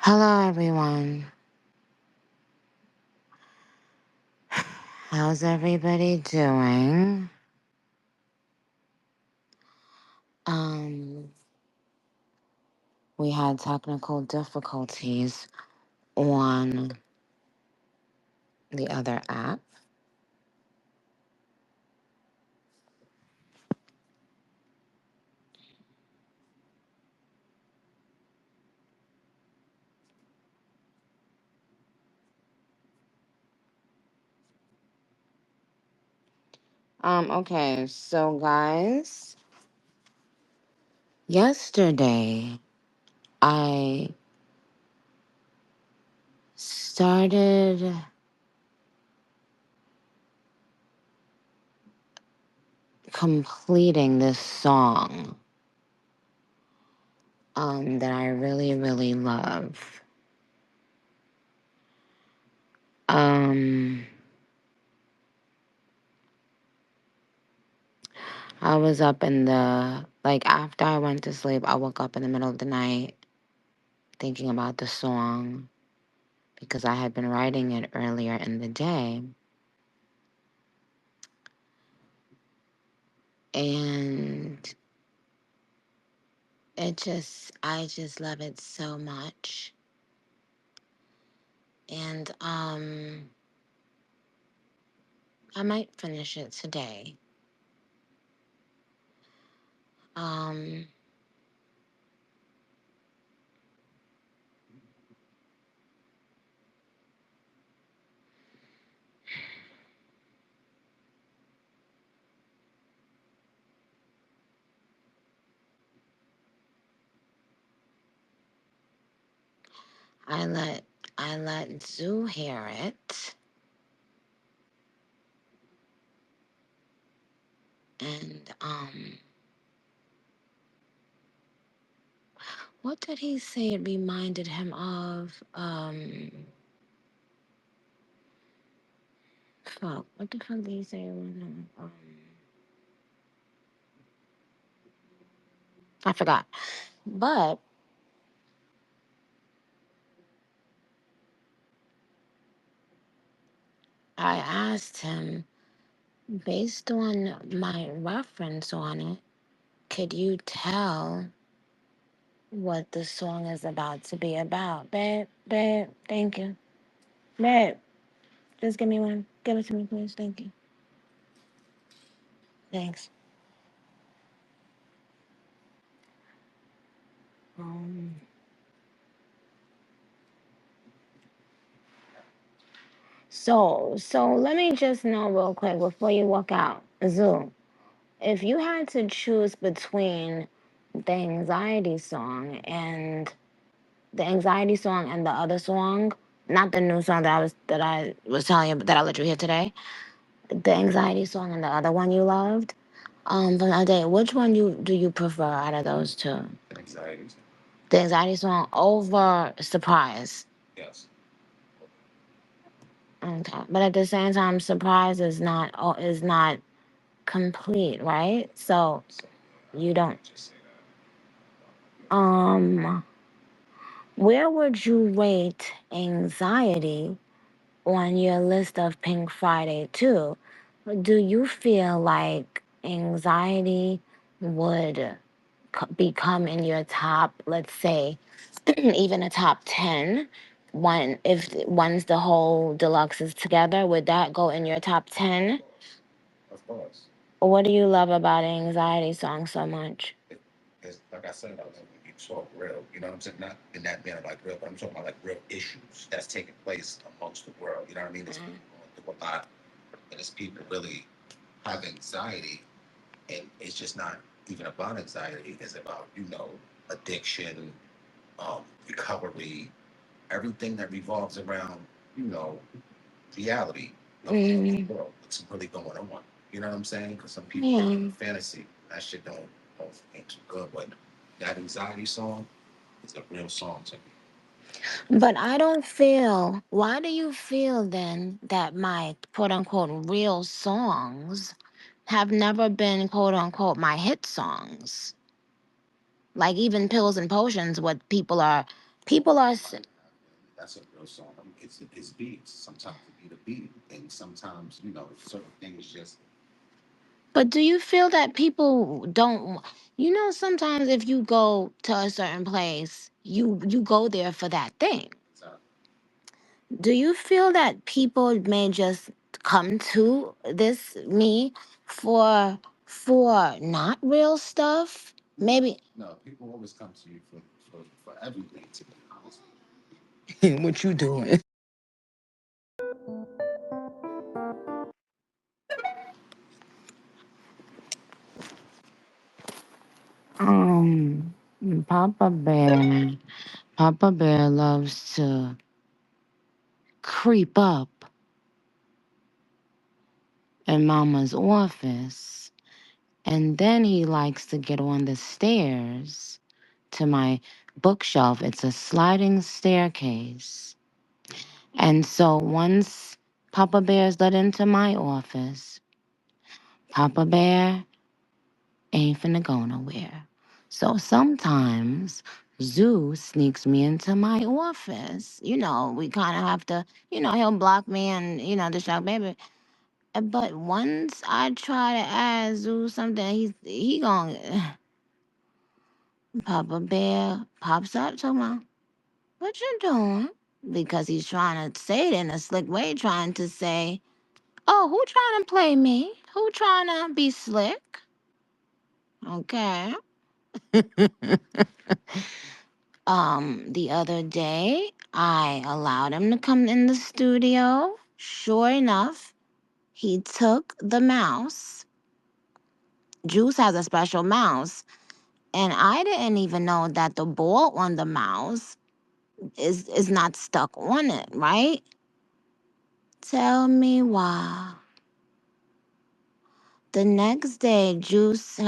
Hello, everyone. How's everybody doing? Um, we had technical difficulties on the other app. Okay, so guys, yesterday I started completing this song that I really, really love. Um I was up in the, like, after I went to sleep, I woke up in the middle of the night thinking about the song because I had been writing it earlier in the day. And I just love it so much. And I might finish it today. Um, I let I let Zoo hear it, and what did he say it reminded him of? Fuck, what the fuck did he say it was? I forgot. But I asked him, based on my reference on it, could you tell what the song is about to be about? Babe, thank you. Babe, just give me one. Give it to me, please. Thank you. Thanks. Um, so let me just know real quick before you walk out, Zoo. If you had to choose between the anxiety song and the other song, not the new song that I was telling you that I let you hear today, the anxiety song and the other one you loved, from the other day, which one do you prefer out of those two? Anxiety. The anxiety song over surprise. Yes. Okay, but at the same time, surprise is not complete, right? So you don't. Um, where would you rate anxiety on your list of Pink Friday too? Do you feel like anxiety would become in your top, let's say, even a top 10? One, if once the whole deluxe is together, would that go in your top 10? Of course. What do you love about anxiety song so much? It's like I said, I love when you talk real. You know what I'm saying? Not in that manner like real, but I'm talking about like real issues that's taking place amongst the world. You know what I mean? There's people going through a lot, and there's people really have anxiety, and it's just not even about anxiety. It's about addiction, recovery, everything that revolves around you know reality of the world. What's really going on? You know what I'm saying? Because some people live in fantasy. That shit don't ain't too good. But that anxiety song is a real song to me. But I don't feel. Why do you feel then that my quote unquote real songs have never been quote unquote my hit songs? Like even pills and potions, what people are. But do you feel that people don't, sometimes if you go to a certain place, you go there for that thing. Do you feel that people may just come to this me for not real stuff? Maybe. What you doing? Um, Papa Bear, Papa Bear loves to creep up in Mama's office, and then he likes to get on the stairs to my bookshelf. It's a sliding staircase. And so once Papa Bear's let into my office, Papa Bear ain't finna go nowhere. So sometimes Zoo sneaks me into my office. We kind of have to, he'll block me and, distract baby. But once I try to ask Zoo something, he gon' Papa Bear pops up to me. What you doing? Because he's trying to say it in a slick way, trying to say, oh, who trying to play me? Who trying to be slick? Okay. The other day, I allowed him to come in the studio. Sure enough, he took the mouse. Juice has a special mouse, and I didn't even know that the ball on the mouse is not stuck on it, right? Tell me why. The next day, Juice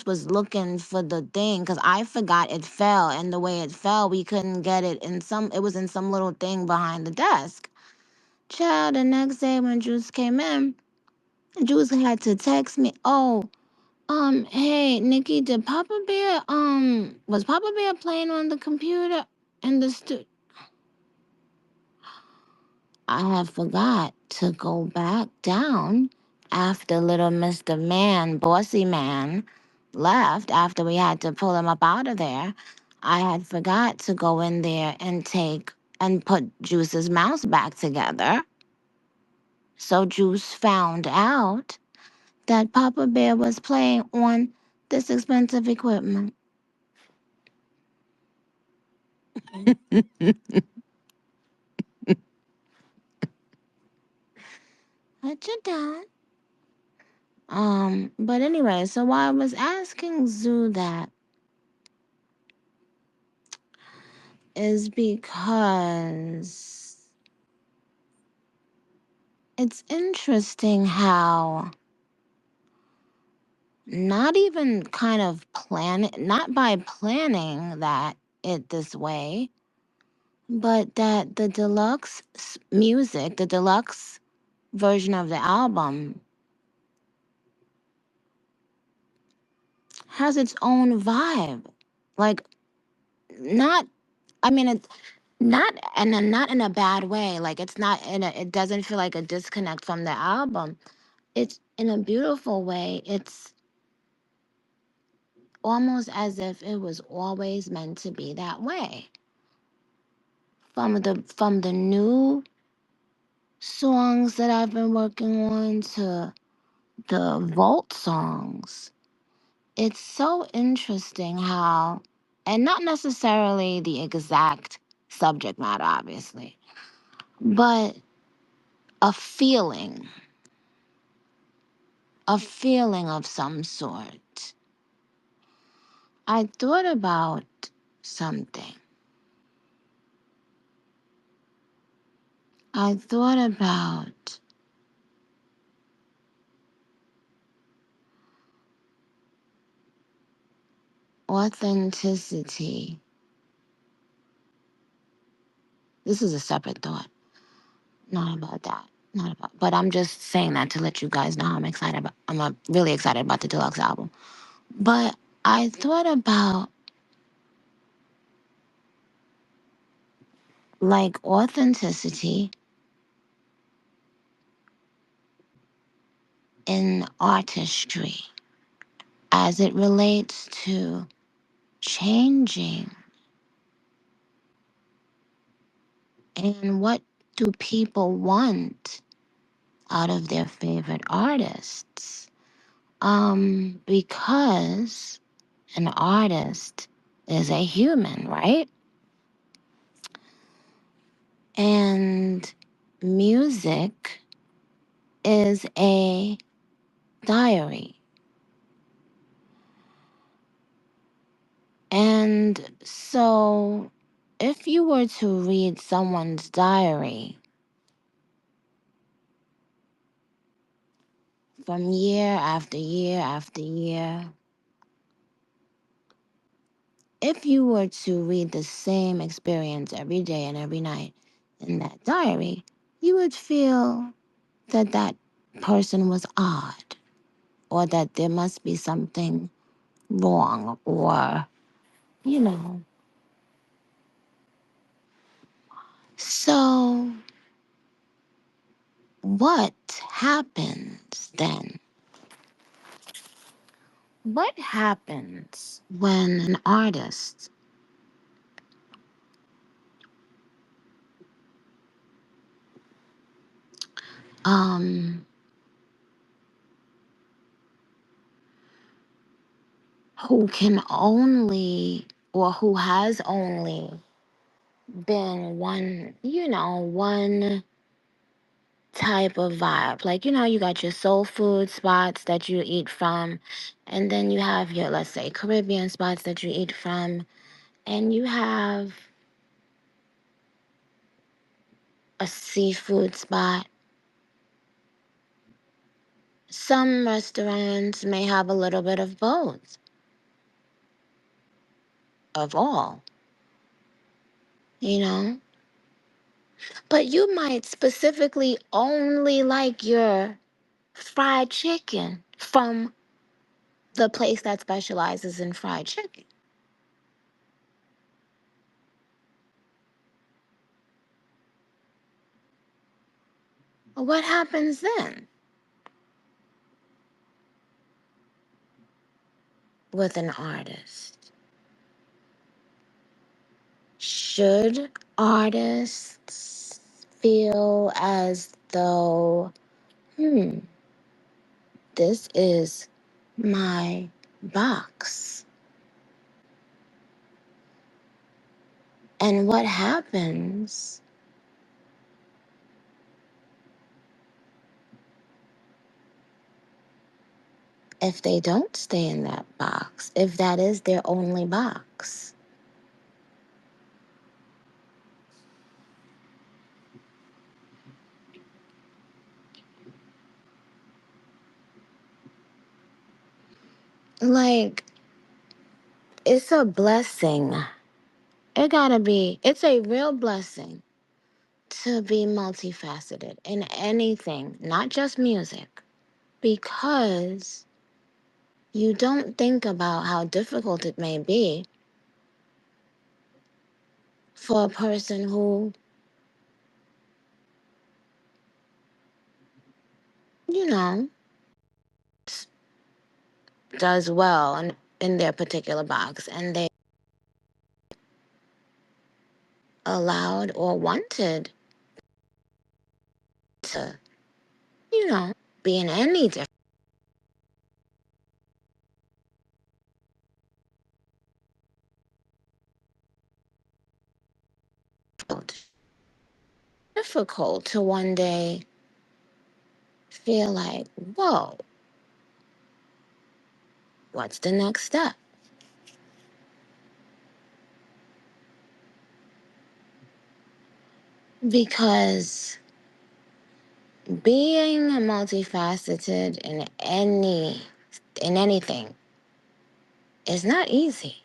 was looking for the thing because I forgot it fell, and the way it fell, we couldn't get it it was in some little thing behind the desk. Child, the next day when Juice came in, Juice had to text me, oh, hey, Nikki, was Papa Bear playing on the computer in the I had forgot to go back down after little Mr. Man, Bossy Man, left after we had to pull him up out of there. I had forgot to go in there and put Juice's mouse back together. So Juice found out that Papa Bear was playing on this expensive equipment. What you done? But anyway, so while I was asking Zoo that is because it's interesting how not even kind of not by planning that it this way, but that the the deluxe version of the album has its own vibe. Like, not, I mean, it's not in a bad way. Like, it doesn't feel like a disconnect from the album. It's in a beautiful way. It's almost as if it was always meant to be that way. From the new songs that I've been working on to the vault songs, it's so interesting how, and not necessarily the exact subject matter, obviously, but a feeling, a feeling of some sort. I thought about something. I thought about authenticity. This is a separate thought, not about that. Not about, but I'm just saying that to let you guys know how really excited about the deluxe album. But I thought about like authenticity in artistry as it relates to changing and what do people want out of their favorite artists. Because an artist is a human, right? And music is a diary. And so, if you were to read someone's diary from year after year after year, if you were to read the same experience every day and every night in that diary, you would feel that that person was odd or that there must be something wrong or, you know. So, what happens then? What happens when an artist um, who can only or who has only been one, one type of vibe? Like, you got your soul food spots that you eat from, and then you have your, let's say, Caribbean spots that you eat from, and you have a seafood spot. Some restaurants may have a little bit of both, of all, you know? But you might specifically only like your fried chicken from the place that specializes in fried chicken. What happens then with an artist? Should artists feel as though, hmm, this is my box? And what happens if they don't stay in that box, if that is their only box? Like, it's a blessing. It's a real blessing to be multifaceted in anything, not just music, because you don't think about how difficult it may be for a person who, you know, s- does well in their particular box and they allowed or wanted to, be in any difficult. Difficult to one day feel like, whoa, what's the next step? Because being multifaceted in anything is not easy.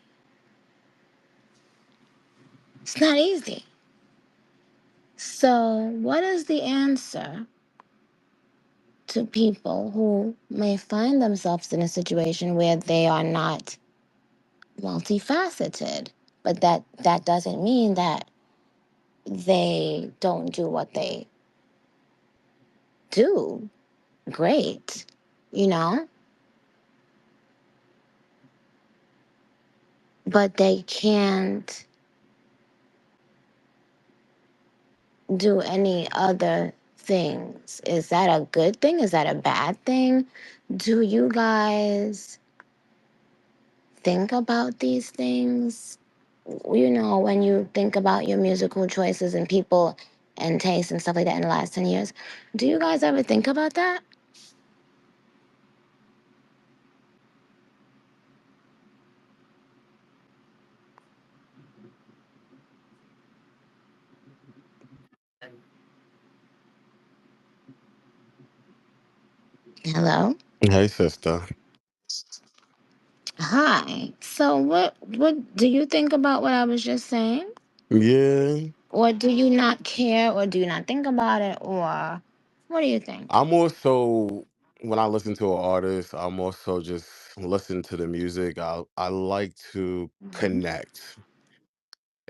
It's not easy. So, what is the answer to people who may find themselves in a situation where they are not multifaceted? But that doesn't mean that they don't do what they do great, you know, but they can't do any other things. Is that a good thing? Is that a bad thing? Do you guys think about these things? You know, when you think about your musical choices and people and taste and stuff like that in the last 10 years, do you guys ever think about that? Hello? Hey, sister. Hi. So what do you think about what I was just saying? Yeah, Or do you not care or do you not think about it or what do you think? I'm also when I listen to an artist, I'm also just listen to the music. I like to Mhm. connect.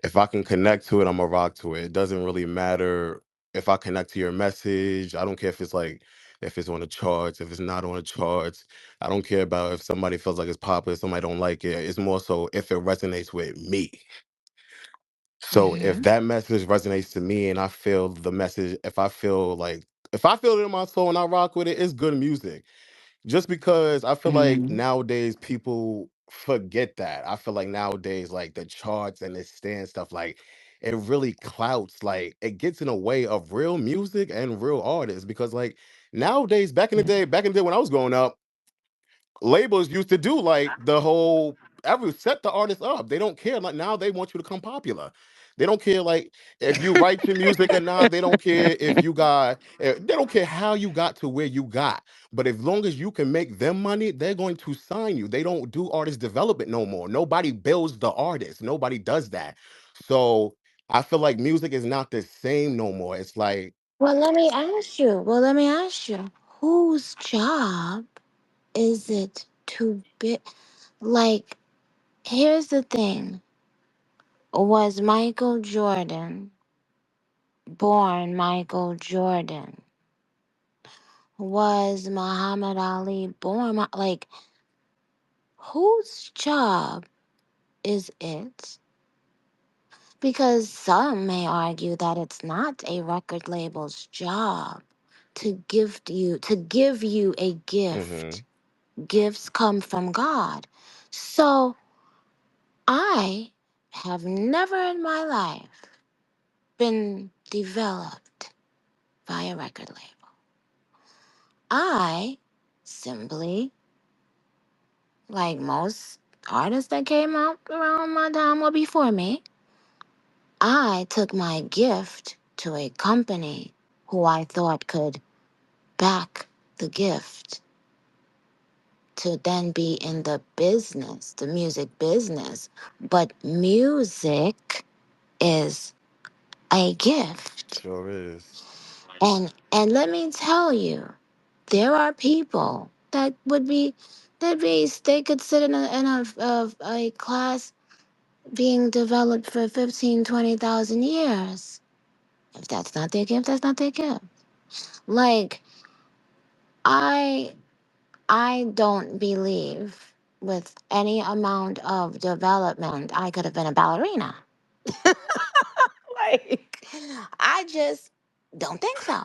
If I can connect to it, I'm a rock to it. It doesn't really matter if I connect to your message. I don't care if it's like if it's on the charts, if it's not on the charts. I don't care about if somebody feels like it's popular, somebody don't like it. It's more so if it resonates with me. So if Mhm. that message resonates to me and I feel the message, if I feel it in my soul and I rock with it, it's good music. Just because I feel like Mhm. nowadays people forget that. I feel like nowadays, like the charts and the stand stuff, like it really clouts, like it gets in the way of real music and real artists. Because like nowadays, back in the day when I was growing up, labels used to do like the whole every set the artist up. They don't care. Like now they want you to come popular. They don't care like if you write your music or not. They don't care if you got they don't care how you got to where you got. But as long as you can make them money, they're going to sign you. They don't do artist development no more. Nobody builds the artist. Nobody does that. So I feel like music is not the same no more. It's like Let me ask you, whose job is it to be like here's the thing. Was Michael Jordan born Michael Jordan? Was Muhammad Ali born like whose job is it? Because some may argue that it's not a record label's job to give you a gift. mhm. Gifts come from God. So I have never in my life been developed by a record label. I simply, like most artists that came out around my time or before me, I took my gift to a company who I thought could back the gift to then be in the business, the music business. But music is a gift. Sure is. And let me tell you, there are people that would be they could sit in a class being developed for 15, 20,000 years. If that's not their gift, that's not their gift. Like I I don't believe with any amount of development I could have been a ballerina. Like I just don't think so.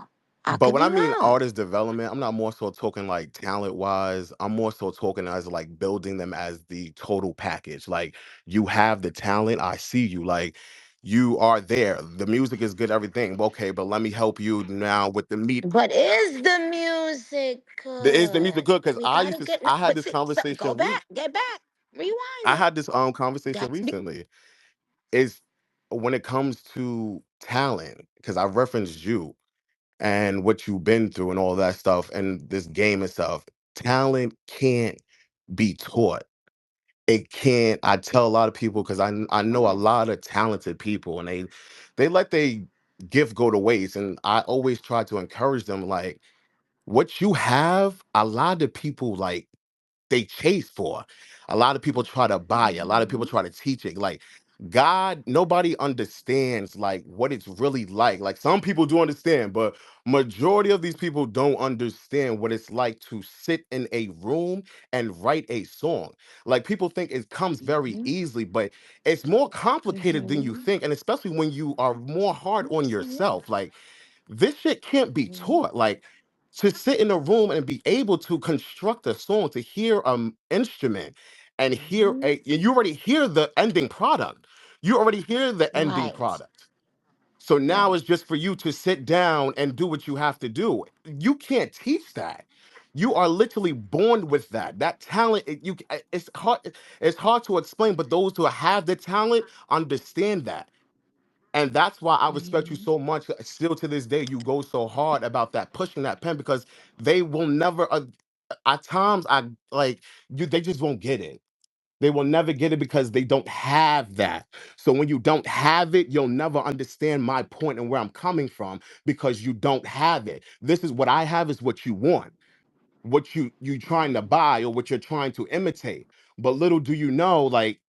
I But could when be I mean wrong. artist development, I'm not more so talking like talent wise. I'm more so talking as like building them as the total package. Like you have the talent, I see you. Like you are there. The music is good, everything. Okay, but let me help you now with the meat. But is the music Is the music good? good? Because We gotta get. I had But this see, so, go conversation. back, get back, I rewind it. had this conversation That's be- recently. Is when it comes to talent, because I referenced you and what you've been through and all that stuff and this game and stuff. Talent can't be taught. It can't. I tell a lot of people because I know a lot of talented people and they let their gift go to waste. And I always try to encourage them like what you have, a lot of people like they chase for. A lot of people try to buy it. A lot of people Mhm. try to teach it. Like God, nobody understands like what it's really like. Like some people do understand, but majority of these people don't understand what it's like to sit in a room and write a song. Like people think it comes very Mhm. easily, but it's more complicated than you Mhm. think. And especially when you are more hard on Okay. yourself. Like this shit can't be Mhm. taught. Like to sit in a room and be able to construct a song, to hear instrument and hear Mhm. a you already hear the ending product. You already hear the ending Right. product. So now Right. it's just for you to sit down and do what you have to do. You can't teach that. You are literally born with that. That talent, it's hard to explain, but those who have the talent understand that. And that's why I respect you Mhm. so much. Still to this day, you go so hard about that, pushing that pen because they will never. At times, I like you. They just won't get it. They will never get it because they don't have that. So when you don't have it, you'll never understand my point and where I'm coming from because you don't have it. This is what I have is what you want, what you trying to buy or what you're trying to imitate. But little do you know, like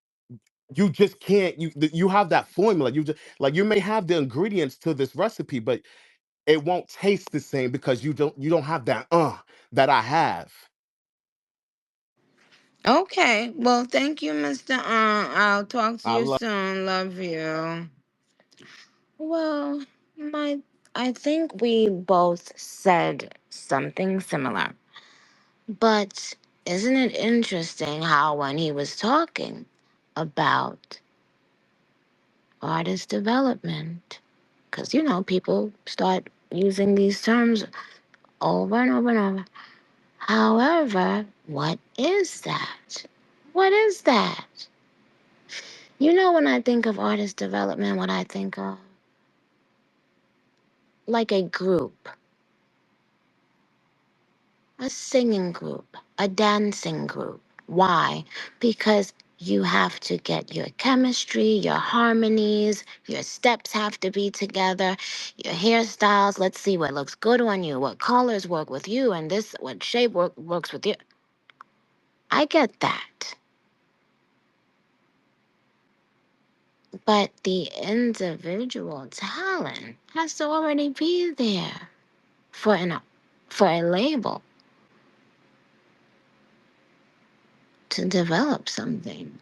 you just can't you have that formula. You just like you may have the ingredients to this recipe, but it won't taste the same because you don't have that that I have. Okay. Well, thank you, Mr. I'll talk to I you love soon. Love you. Well, my I think we both said something similar. But isn't it interesting how when he was talking about artist development, because people start using these terms over and over and over. However, what is that? What is that? When I think of artist development, what I think of like a group, a singing group, a dancing group. Why? Because you have to get your chemistry, your harmonies, your steps have to be together, your hairstyles. Let's see what looks good on you, what colors work with you, and this, what shape works with you. I get that. But the individual talent has to already be there for for a label to develop something.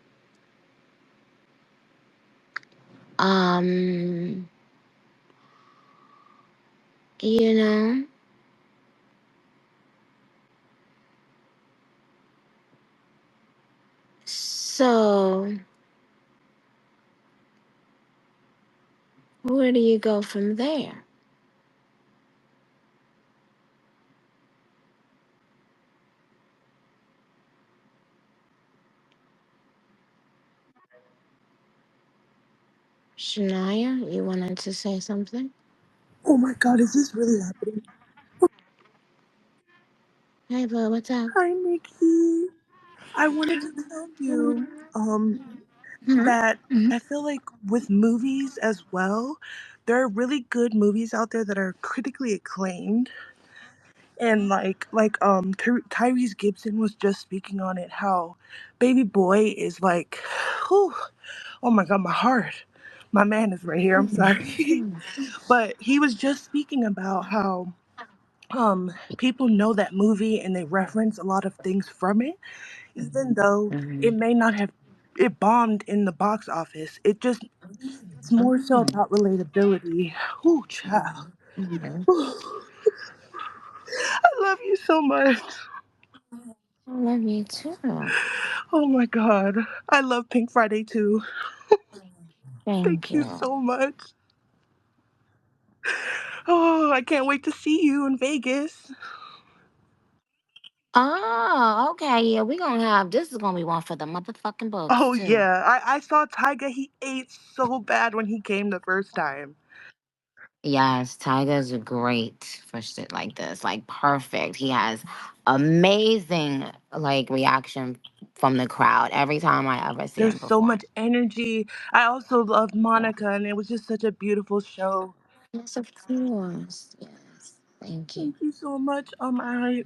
Um, you know, so where do you go from there? Shania, you wanted to say something? Oh my god, is this really happening? Hey, bro, what's up? Hi, Nikki. I wanted to tell you Mhm. that Mhm. I feel like with movies as well, there are really good movies out there that are critically acclaimed. And Tyrese Gibson was just speaking on it, how Baby Boy is like, whew, oh my god, my heart. My man is right here, I'm sorry. Mhm. But he was just speaking about how people know that movie and they reference a lot of things from it, even though it Mhm. may not have it bombed in the box office. It's more so Mhm. about relatability. Ooh, child. Mhm. I love you so much. I love you too. Oh my god. I love Pink Friday too. Thank Thank you you. so much. Oh, I can't wait to see you in Vegas. Oh, okay. Yeah, we gonna have this is gonna be one for the motherfucking books Oh too. yeah. I saw Tyga. He ate so bad when he came the first time. Yes, Tyga's great for shit like this. Like perfect. He has amazing like reaction from the crowd every time I ever see him There's so perform. much energy. I also loved Yeah. Monica, and it was just such a beautiful show. Yes, of course. Yes. Thank you. Thank you so much.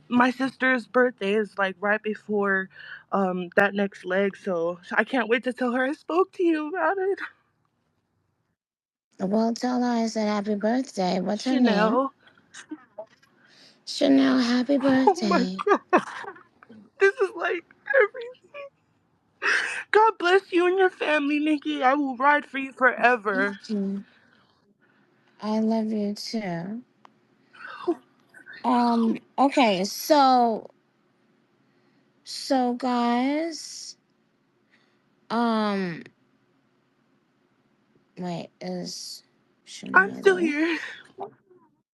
My sister's birthday is like right before that next leg, so I can't wait to tell her I spoke to you about it. Well, tell her I said happy birthday. What's her name? Chanel. Chanel, happy Oh my birthday. god. This is like everything. God bless you and your family, Nikki. I will ride for you forever. Thank you. I love you too. Okay, so guys, um, wait, is I'm Shania still there? here.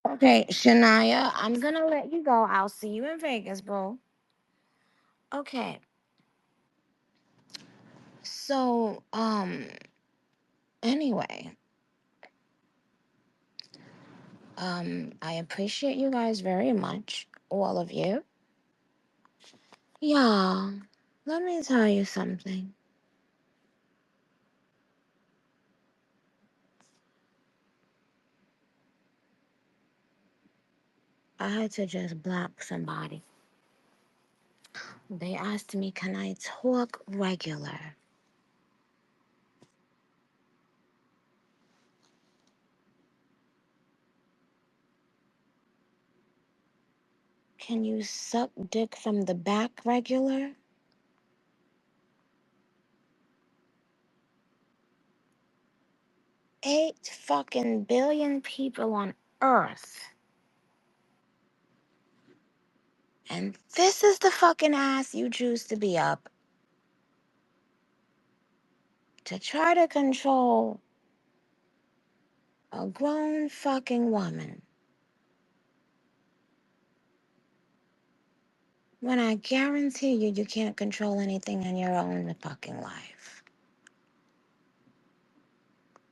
Okay, Shania, I'm gonna let you go. I'll see you in Vegas, bro. Okay, so, anyway, I appreciate you guys very much, all of you. Yeah, let me tell you something. I had to just block somebody. They asked me, can I talk regular? Can you suck dick from the back regular? 8 fucking billion people on Earth. And this is the fucking ass you choose to be up to try to control a grown fucking woman. When I guarantee you, you can't control anything in your own fucking life.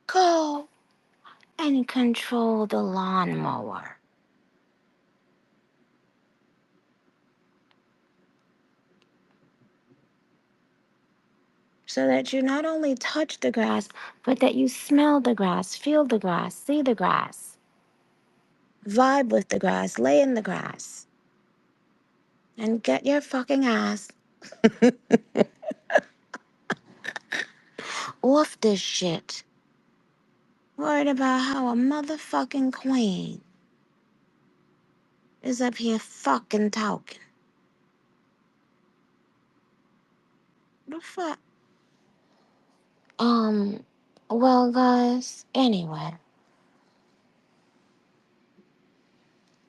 Go and control the lawnmower so that you not only touch the grass, but that you smell the grass, feel the grass, see the grass, vibe with the grass, lay in the grass, and get your fucking ass off this shit. Worried about how a motherfucking queen is up here fucking talking. The fuck? Um, well, guys, anyway,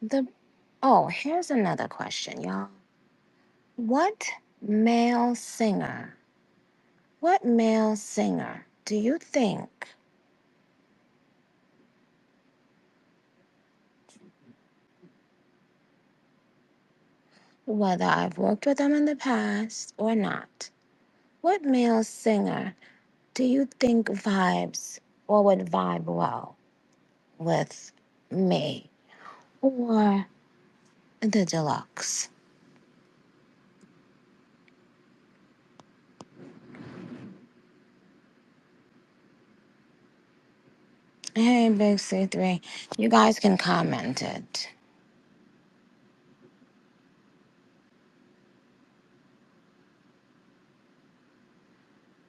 the oh, here's another question, y'all. What male singer, what male singer do you think, whether I've worked with them in the past or not, what male singer do you think vibes or would vibe well with me or the deluxe? Hey, Big C3, you guys can comment it.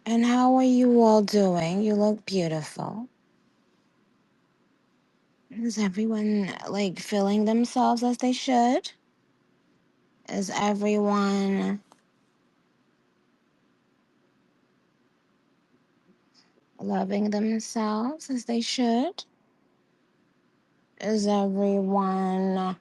And how are you all doing? You look beautiful. Is everyone like feeling themselves as they should? Is everyone loving themselves as they should? Is everyone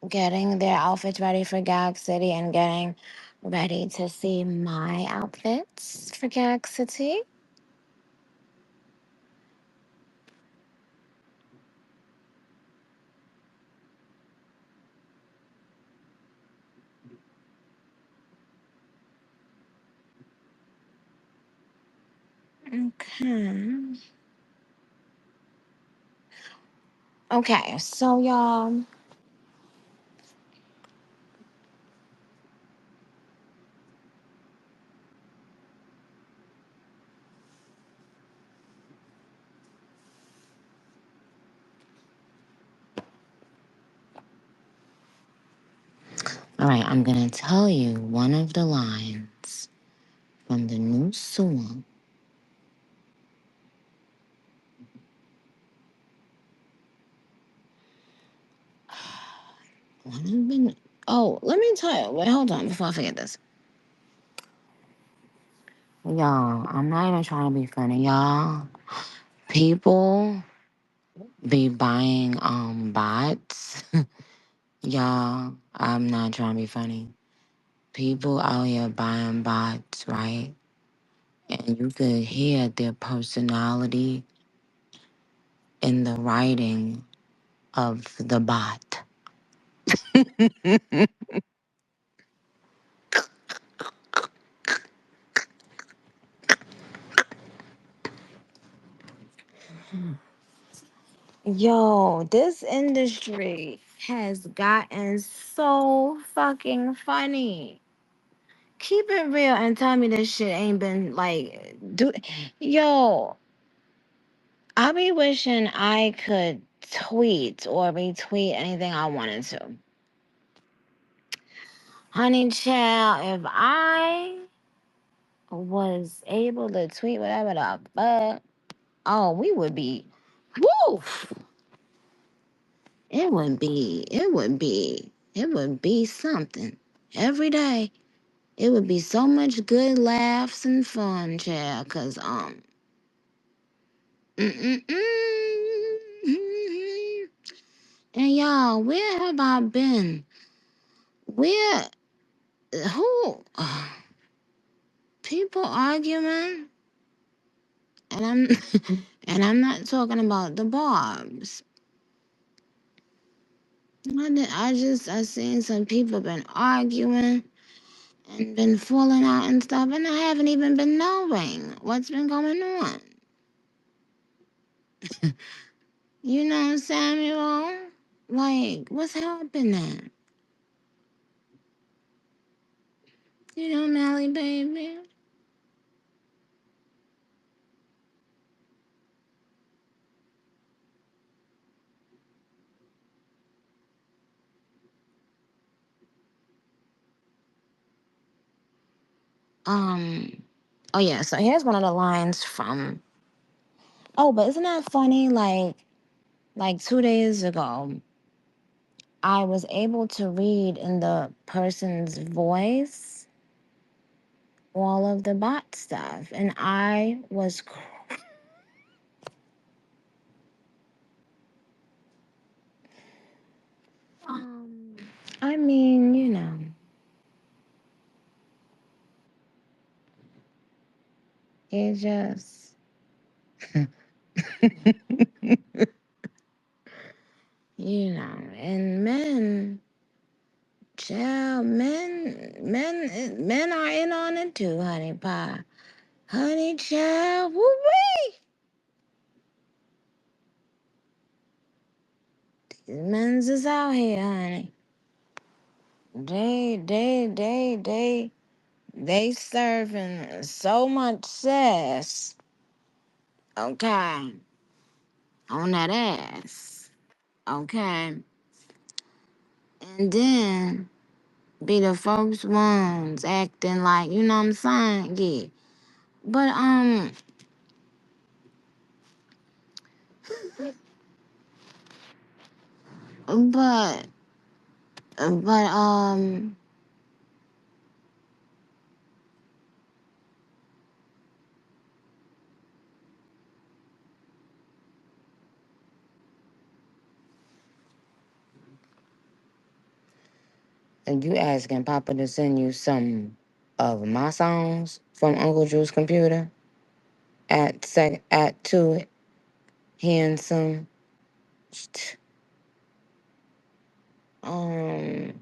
getting their outfits ready for Gag City and getting ready to see my outfits for Gag City? Okay. Okay, so y'all, right, I'm gonna tell you one of the lines from the new song. One of the, oh, let me tell you. Wait, hold on before I forget this. Y'all, I'm not even trying to be funny, y'all. People be buying bots. Y'all, I'm not trying to be funny. People out here buying bots, right? And you could hear their personality in the writing of the bot. Yo, this industry has gotten so fucking funny. Keep it real and tell me this shit ain't been like, yo, I be wishing I could tweet or retweet anything I wanted to. Honey child, if I was able to tweet whatever the fuck, oh, we would be, woof. It would be something every day. It would be so much good laughs and fun, child. Cause mm-mm-mm. And y'all, where have I been? Where, who, people arguing, and I'm, and I'm not talking about the barbs. I seen some people been arguing and been falling out and stuff, and I haven't even been knowing what's been going on. You know, Samuel? Like, what's happening? You know, Mally baby? Um, oh yeah, so here's one of the lines from, oh, but isn't that funny? Like 2 days ago, I was able to read in the person's voice all of the bot stuff, and I was Um, I mean, it just, and men are in on it too, honey pie. Honey child, woo wee. These men's is out here, honey. They serving so much sass, okay, on that ass, okay, and then be the first ones acting like, you know what I'm saying? Yeah. But but but you asking Papa to send you some of my songs from Uncle Drew's computer at two handsome. Um,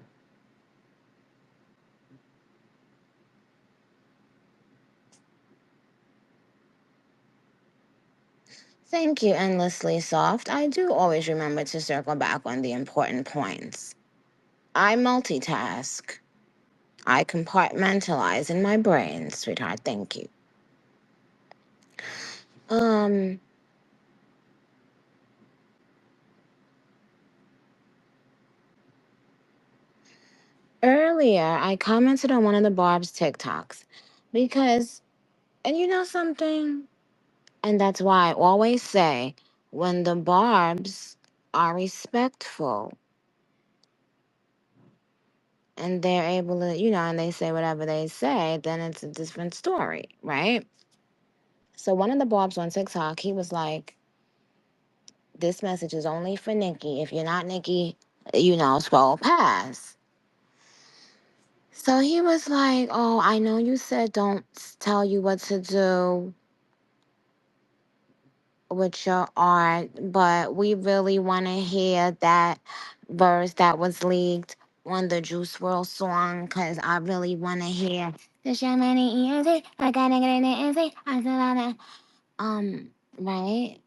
thank you, endlessly soft. I do always remember to circle back on the important points. I multitask. I compartmentalize in my brain, sweetheart. Thank you. Um, Earlier earlier I commented on one of the Barb's TikToks because, and you know something? And that's why I always say when the Barbs are respectful and they're able to, and they say whatever they say, then it's a different story, right? So one of the Barbs on TikTok, he was like, this message is only for Nicki. If you're not Nicki, scroll past. So he was like, oh, I know you said don't tell you what to do with your art, but we really want to hear that verse that was leaked on the Juice World song because I really want to hear this young man easy. I gotta get in it easy. I said, right?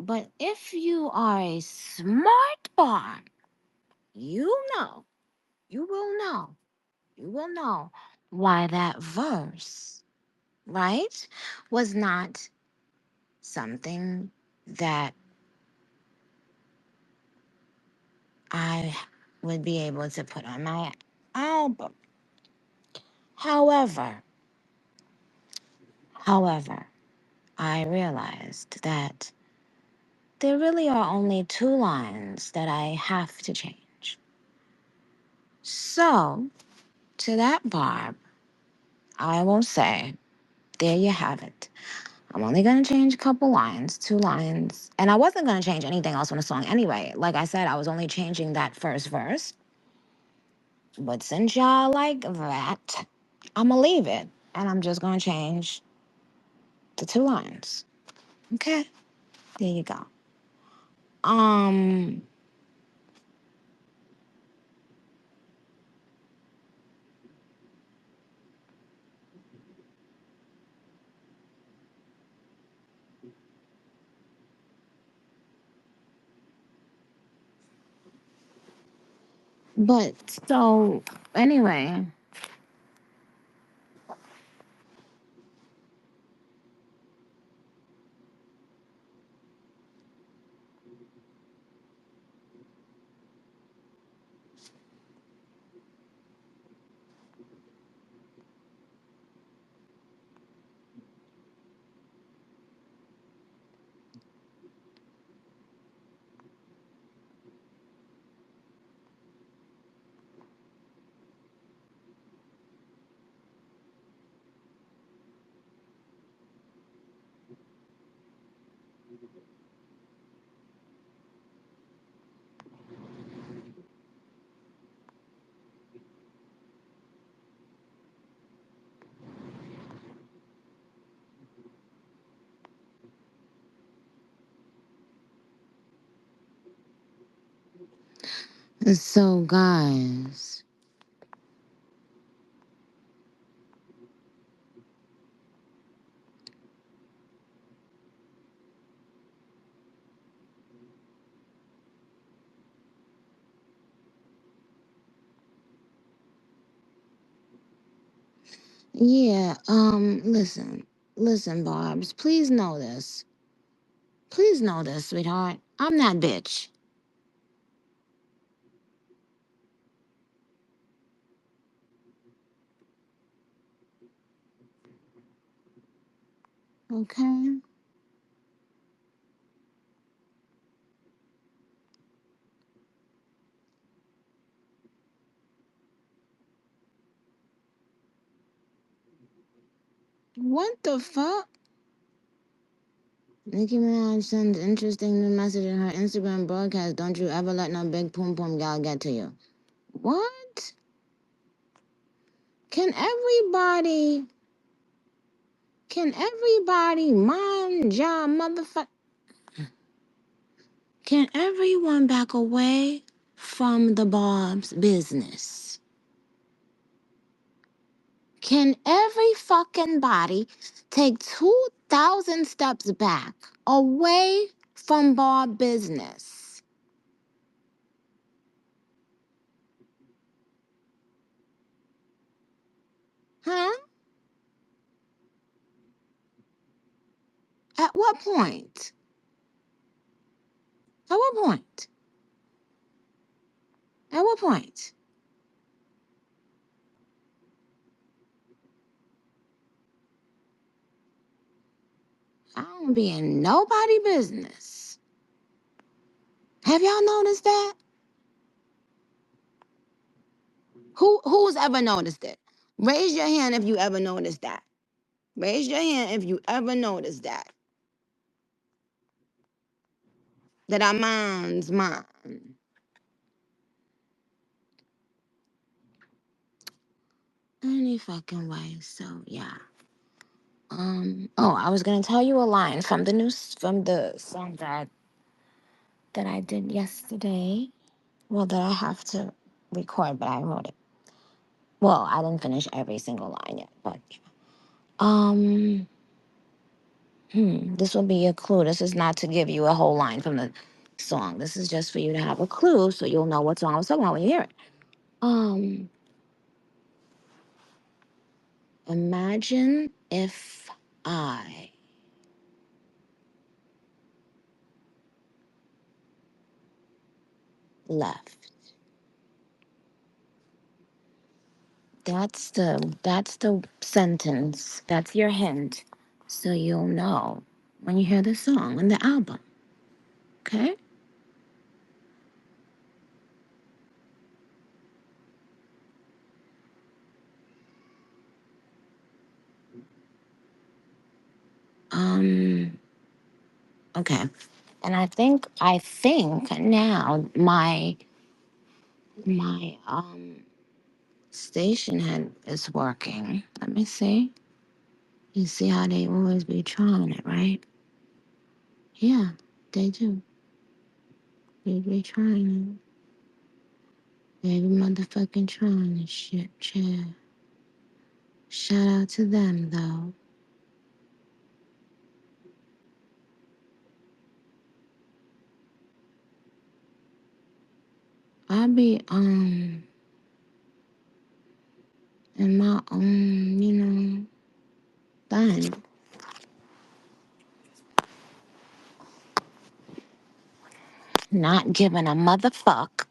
But if you are a smart bar, you know, you will know, you will know why that verse, right, was not something that I would be able to put on my album. However, however, I realized that there really are only two lines that I have to change. So, to that Barb, I will say, there you have it. I'm only going to change a couple lines, two lines. And I wasn't going to change anything else on the song anyway. Like I said, I was only changing that first verse. But since y'all like that, I'm going to leave it. And I'm just going to change the two lines. Okay? There you go. Um, but so anyway, so guys, yeah, listen, Barbs, please know this. Please know this, sweetheart. I'm that bitch. Okay? What the fuck? Nicki Minaj sends interesting new message in her Instagram broadcast. Don't you ever let no big pum pum gal get to you. What? Can everybody, can everybody mind y'all motherfucker? Can everyone back away from the Bob's business? Can every fucking body take 2,000 steps back away from Bob business? Huh? At what point? At what point? At what point? I don't be in nobody business. Have y'all noticed that? Who's ever noticed it? Raise your hand if you ever noticed that. Raise your hand if you ever noticed that. That our minds mine. Any fucking way. So yeah. Oh, I was gonna tell you a line from from the song that I did yesterday. Well, that I have to record, but I wrote it. Well, I didn't finish every single line yet, but um, this will be a clue. This is not to give you a whole line from the song. This is just for you to have a clue, so you'll know what song I was talking about when you hear it. Um, Imagine if I left. That's the sentence. That's your hint. So you'll know when you hear the song and the album. Okay? Um okay. And I think now my station head is working. Let me see. You see how they always be trying it, right? Yeah, they do. They be trying it. They be motherfucking trying this shit, yeah. Shout out to them though. I be in my own, thing. Not giving a motherfuck.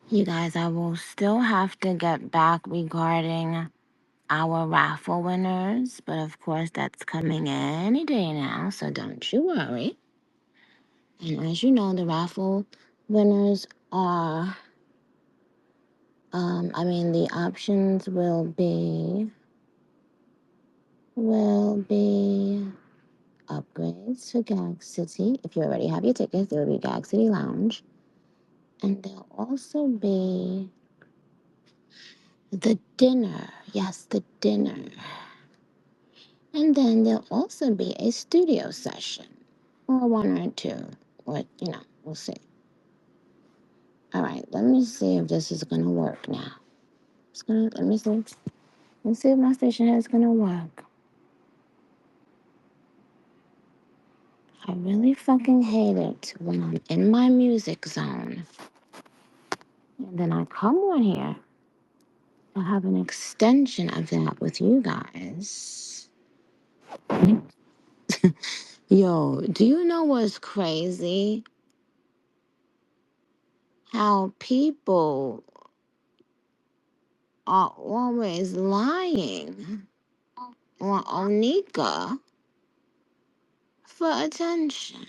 You guys, I will still have to get back regarding our raffle winners, but of course that's coming any day now, so don't you worry. And as you know, the raffle winners are the options will be upgrades to Gag City. If you already have your tickets, there will be Gag City Lounge. And there'll also be the dinner. Yes, the dinner. And then there'll also be a studio session. Or one or two. Or, we'll see. All right, let me see if this is gonna work now. Let me see. Let's see if my station head is gonna work. I really fucking hate it when I'm in my music zone. And then I come on here to have an extension of that with you guys. Yo, do you know what's crazy? How people are always lying on Onika for attention.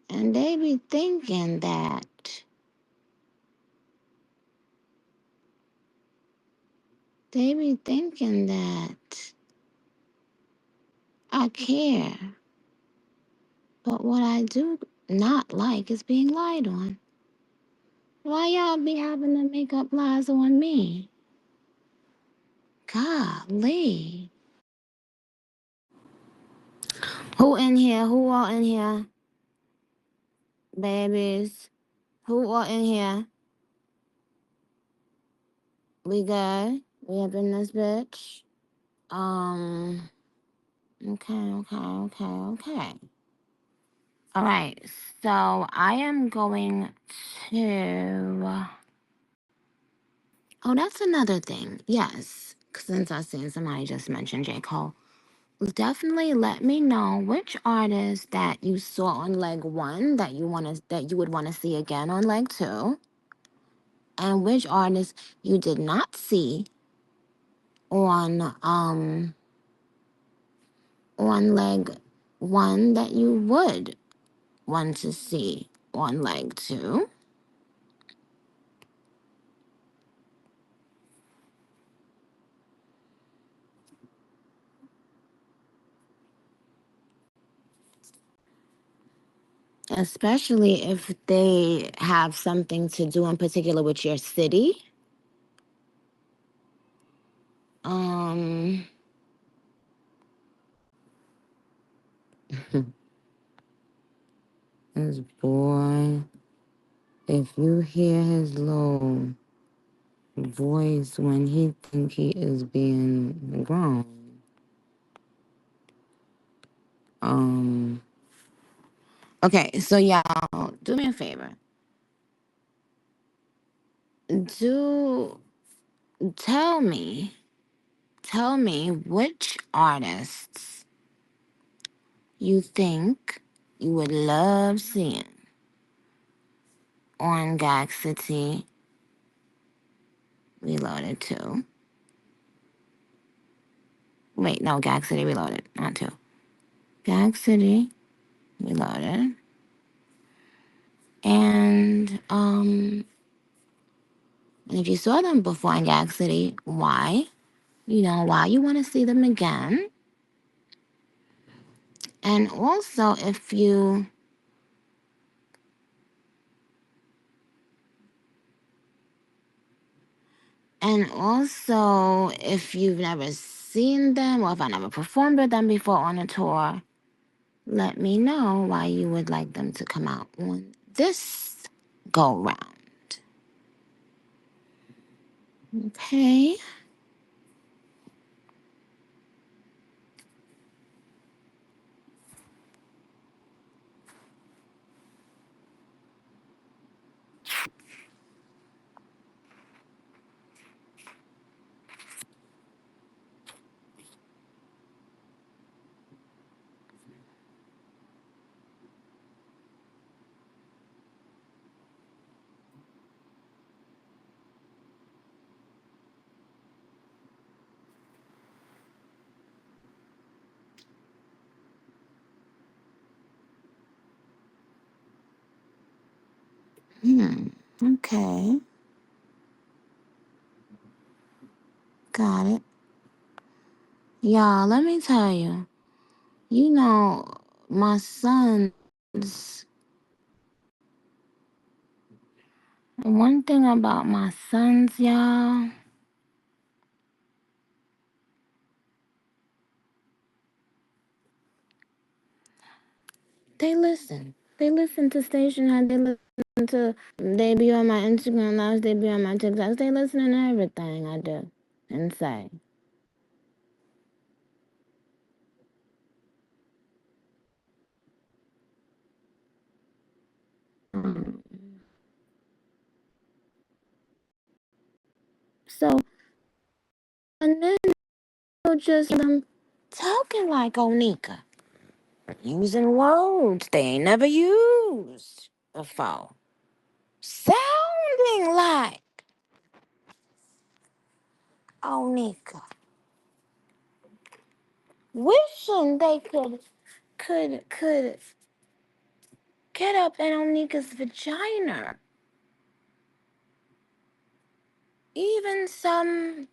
And they be thinking that I care. But what I do not like is being lied on. Why y'all be having to make up lies on me? Golly. Who in here? Who all in here? Babies. Who all in here? We good? We up in this bitch? Okay. All right. So I am going to. Oh, that's another thing. Yes. Since I seen somebody just mentioned J. Cole. Definitely let me know which artist that you saw on leg one that you would want to see again on leg two, and which artist you did not see on on leg one that you would want to see on leg two. Especially if they have something to do in particular with your city. Um, this boy, if you hear his low voice when he think he is being grown, um, okay, so y'all, do me a favor. Do tell me, tell me which artists you think you would love seeing on Gag City Reloaded 2. Wait, no, Gag City Reloaded, not 2. Gag City Reloaded. And if you saw them before in Gag City, why? You know, why you want to see them again. And also if you if you've never seen them or if I never performed with them before on a tour, let me know why you would like them to come out on this go round. Okay. Okay. Got it. Y'all, let me tell you. You know, my sons, one thing about my sons, y'all, they listen. They listen to Stationhead. They listen to, they be on my Instagram lives. They be on my TikToks. They listen to everything I do and say. Um, so, and then you'll just them talking like Onika, using words they ain't never used before, sounding like Onika, wishing they could get up in Onika's vagina. Even some,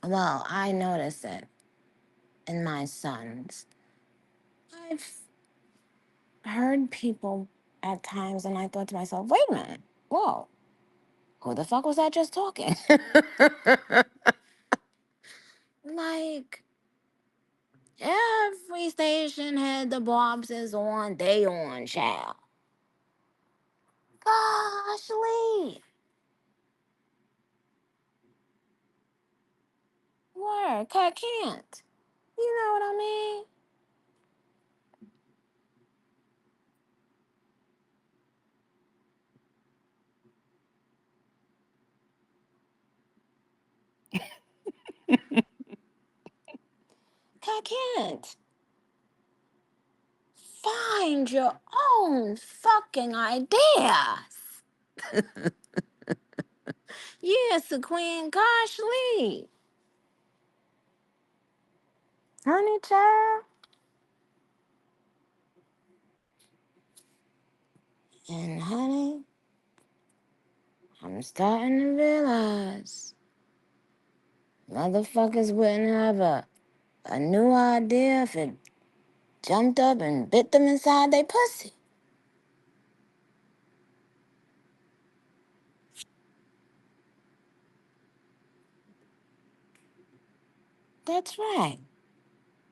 well, I notice it in my sons. I've heard people at times, and I thought to myself, wait a minute, whoa, who the fuck was that just talking? Like, every station had the Bobs is on, they on, child. Gosh, Lee. Word, I can't. You know what I mean? I can't. Find your own fucking ideas. Yes, Queen. Gosh, Lee. Honey child. And honey, I'm starting to realize motherfuckers wouldn't have a new idea if it jumped up and bit them inside their pussy. That's right.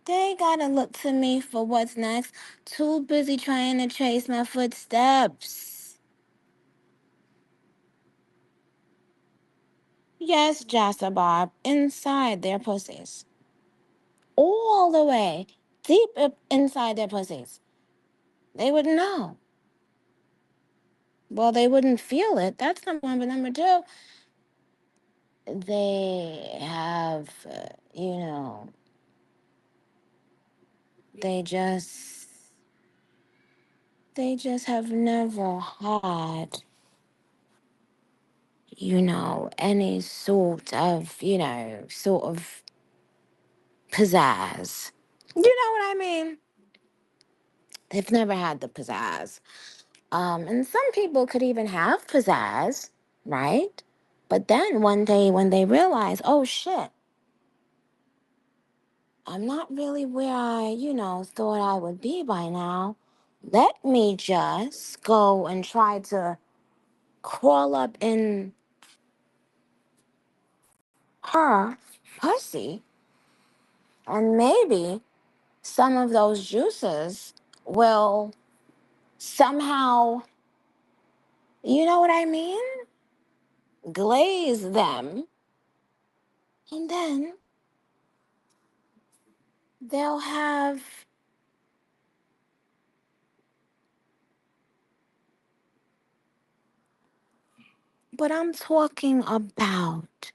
They gotta look to me for what's next. Too busy trying to trace my footsteps. Yes, Jassa Bob, inside their pussies. All the way, deep up inside their pussies. They wouldn't know. Well, they wouldn't feel it. That's number one. But number two, they have, they just, they just have never had, any sort of pizzazz. You know what I mean? They've never had the pizzazz. And some people could even have pizzazz, right? But then one day when they realize, oh shit, I'm not really where I, thought I would be by now. Let me just go and try to crawl up in her pussy, and maybe some of those juices will somehow, you know what I mean? Glaze them, and then they'll have, but I'm talking about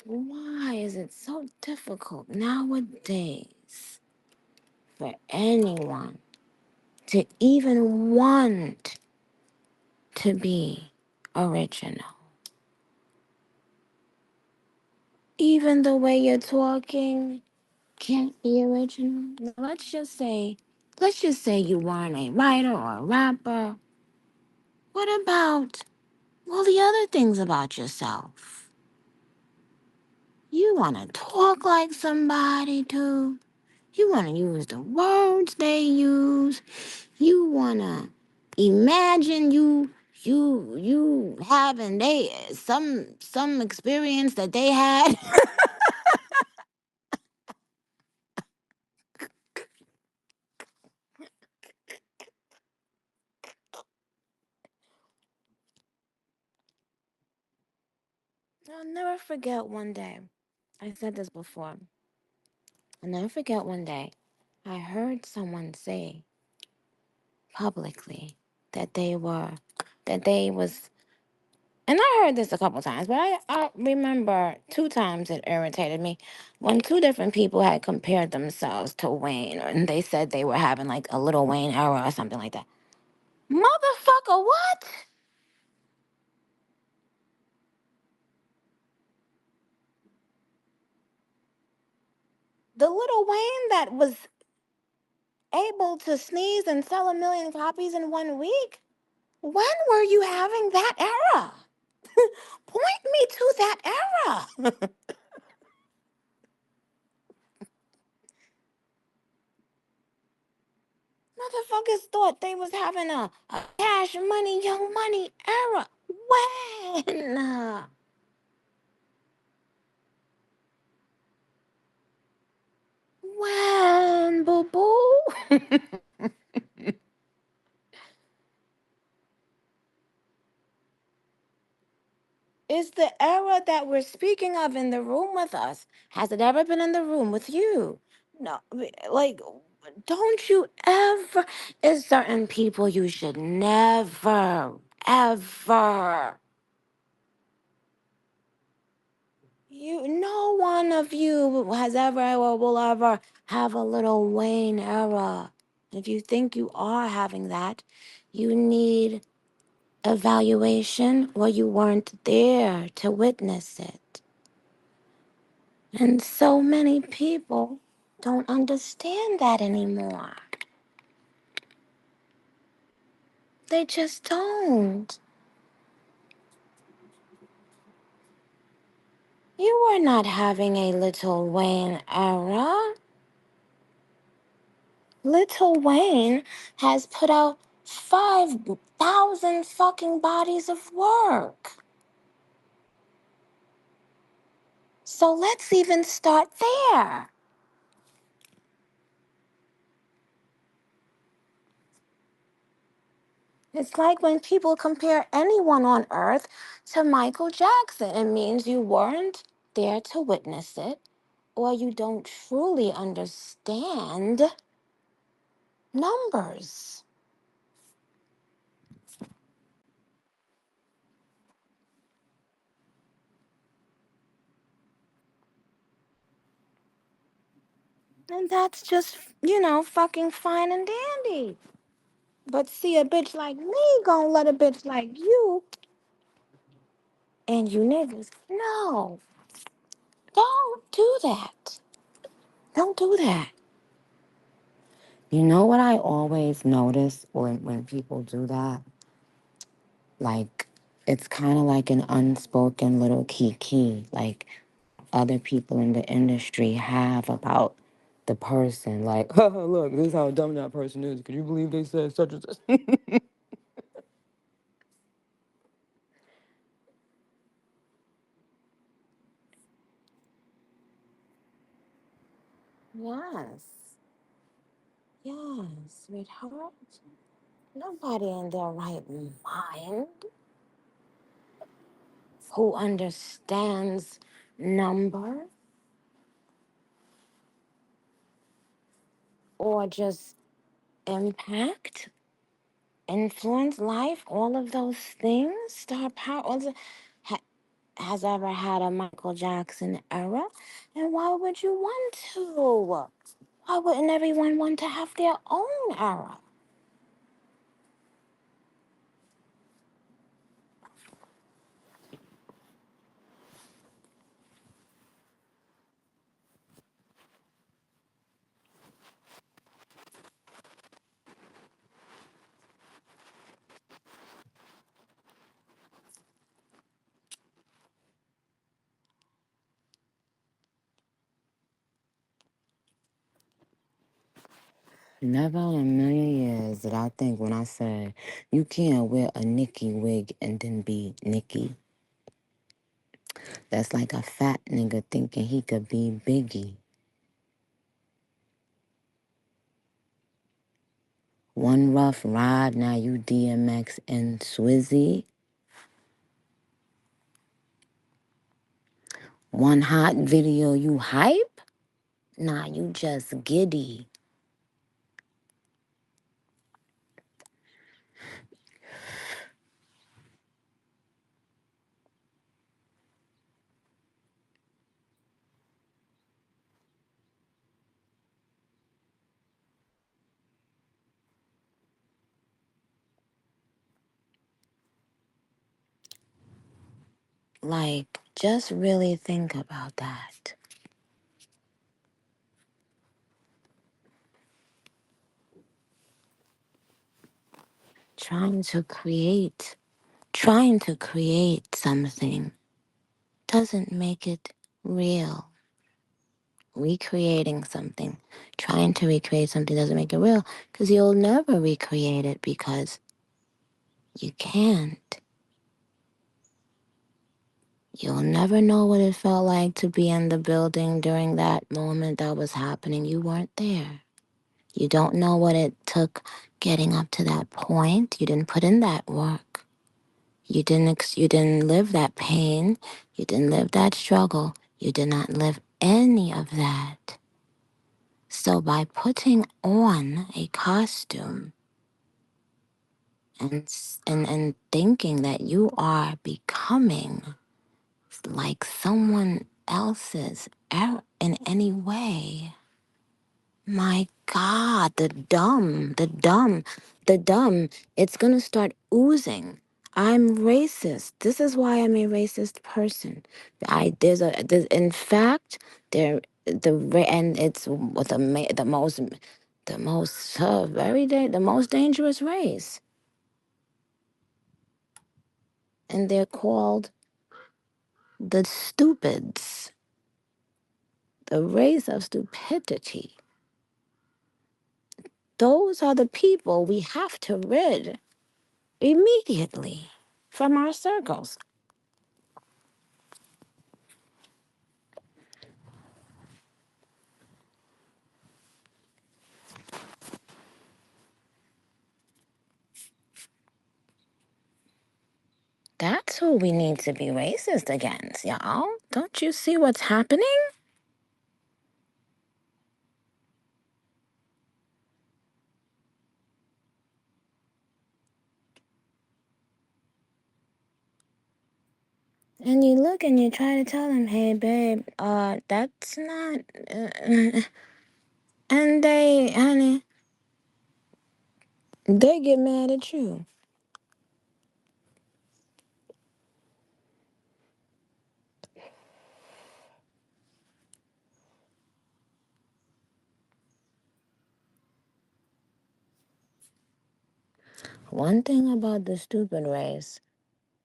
why is it so difficult nowadays for anyone to even want to be original? Even the way you're talking can't be original. Now, let's just say you weren't a writer or a rapper. What about all the other things about yourself? You want to talk like somebody too. You want to use the words they use. You want to imagine you having they some experience that they had. I'll never forget one day. I said this before. I'll never forget one day. I heard someone say publicly that they was, and I heard this a couple times, but I remember two times it irritated me when two different people had compared themselves to Wayne, and they said they were having like a little Wayne era or something like that. Motherfucker, what? The little Wayne that was able to sneeze and sell 1 million copies in 1 week? When were you having that era? Point me to that era. Motherfuckers thought they was having a cash money, young money era. When? When, boo boo? Is the era that we're speaking of in the room with us? Has it ever been in the room with you? No, like, don't you ever? Is certain people you should never, ever. No one of you has ever or will ever have a little Wayne era. If you think you are having that, you need evaluation or you weren't there to witness it. And so many people don't understand that anymore. They just don't. You were not having a Little Wayne era. Little Wayne has put out 5,000 fucking bodies of work. So let's even start there. It's like when people compare anyone on earth to Michael Jackson. It means you weren't there to witness it, or you don't truly understand numbers. And that's just, fucking fine and dandy. But see, a bitch like me gonna let a bitch like you and you niggas. No, don't do that. Don't do that. You know what I always notice when people do that? Like, it's kind of like an unspoken little kiki, like other people in the industry have about the person. Like, oh, look, this is how dumb that person is. Can you believe they said such and such? Yes. Yes, sweetheart. Nobody in their right mind who understands number or just impact, influence, life, all of those things, star power, ha- has ever had a Michael Jackson era. And why would you want to? Why wouldn't everyone want to have their own era? Never in a million years did I think when I said, you can't wear a Nicki wig and then be Nicki. That's like a fat nigga thinking he could be Biggie. One rough ride, now you DMX and Swizzy. One hot video, you hype? Nah, you just giddy. Like, just really think about that. Trying to create, trying to create something doesn't make it real. Recreating something, trying to recreate something doesn't make it real because you'll never recreate it because you can't. You'll never know what it felt like to be in the building during that moment that was happening. You weren't there. You don't know what it took getting up to that point. You didn't put in that work. You didn't live that pain. You didn't live that struggle. You did not live any of that. So by putting on a costume and thinking that you are becoming like someone else's in any way, my God, the dumb, it's gonna start oozing I'm racist. This is why I'm a racist person. In fact, there, and it's with the most, the most dangerous race. And they're called the stupids, the race of stupidity. Those are the people we have to rid immediately from our circles. That's who we need to be racist against, y'all. Don't you see what's happening? And you look and you try to tell them, hey, babe, that's not. And they, honey, they get mad at you. One thing about the stupid race,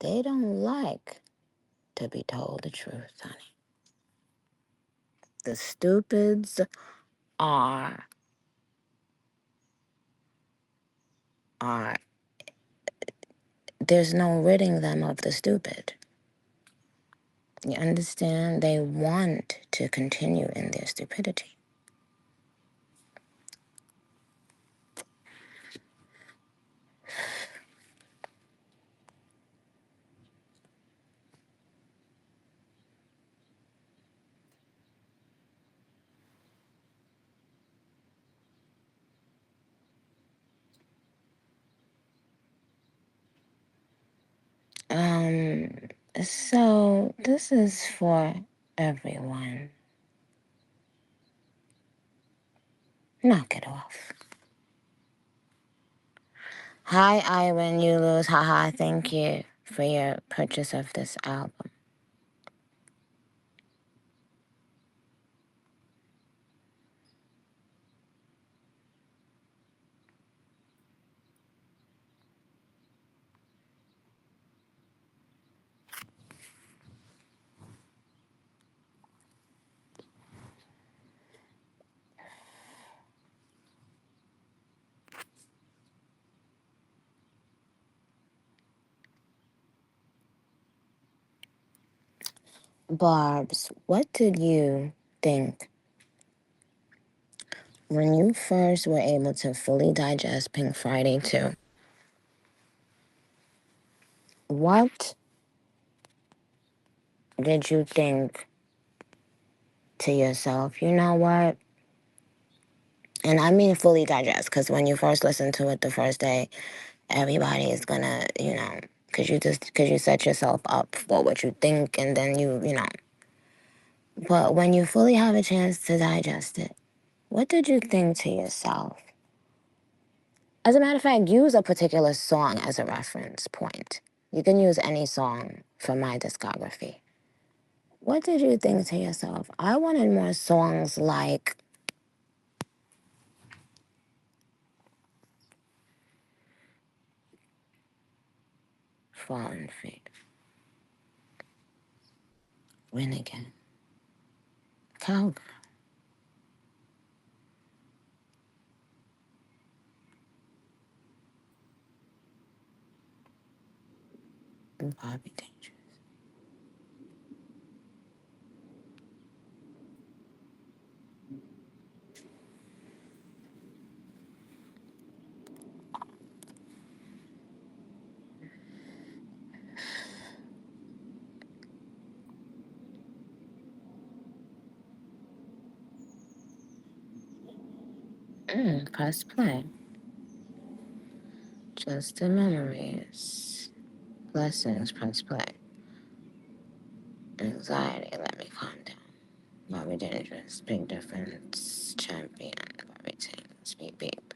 they don't like to be told the truth, honey. The stupids are, are, there's no ridding them of the stupid. You understand? They want to continue in their stupidity. Um, so this is for everyone. Knock it off. Hi, Iwan, you lose. Haha, thank you for your purchase of this album. Barb's, what did you think when you first were able to fully digest Pink Friday 2? What did you think to yourself? You know what? And I mean fully digest, because when you first listen to it the first day, everybody is gonna, because you set yourself up for what you think, and then but when you fully have a chance to digest it, what did you think to yourself? As a matter of fact, use a particular song as a reference point. You can use any song from my discography. What did you think to yourself? I wanted more songs like Fallen Fate, Win Again, Cowgirl, and Bobby Danger. Press play. Just the memories. Blessings, press play. Anxiety, let me calm down. Bobby Dangerous, Big Difference, Champion, Bobby Tings, Beep Beep.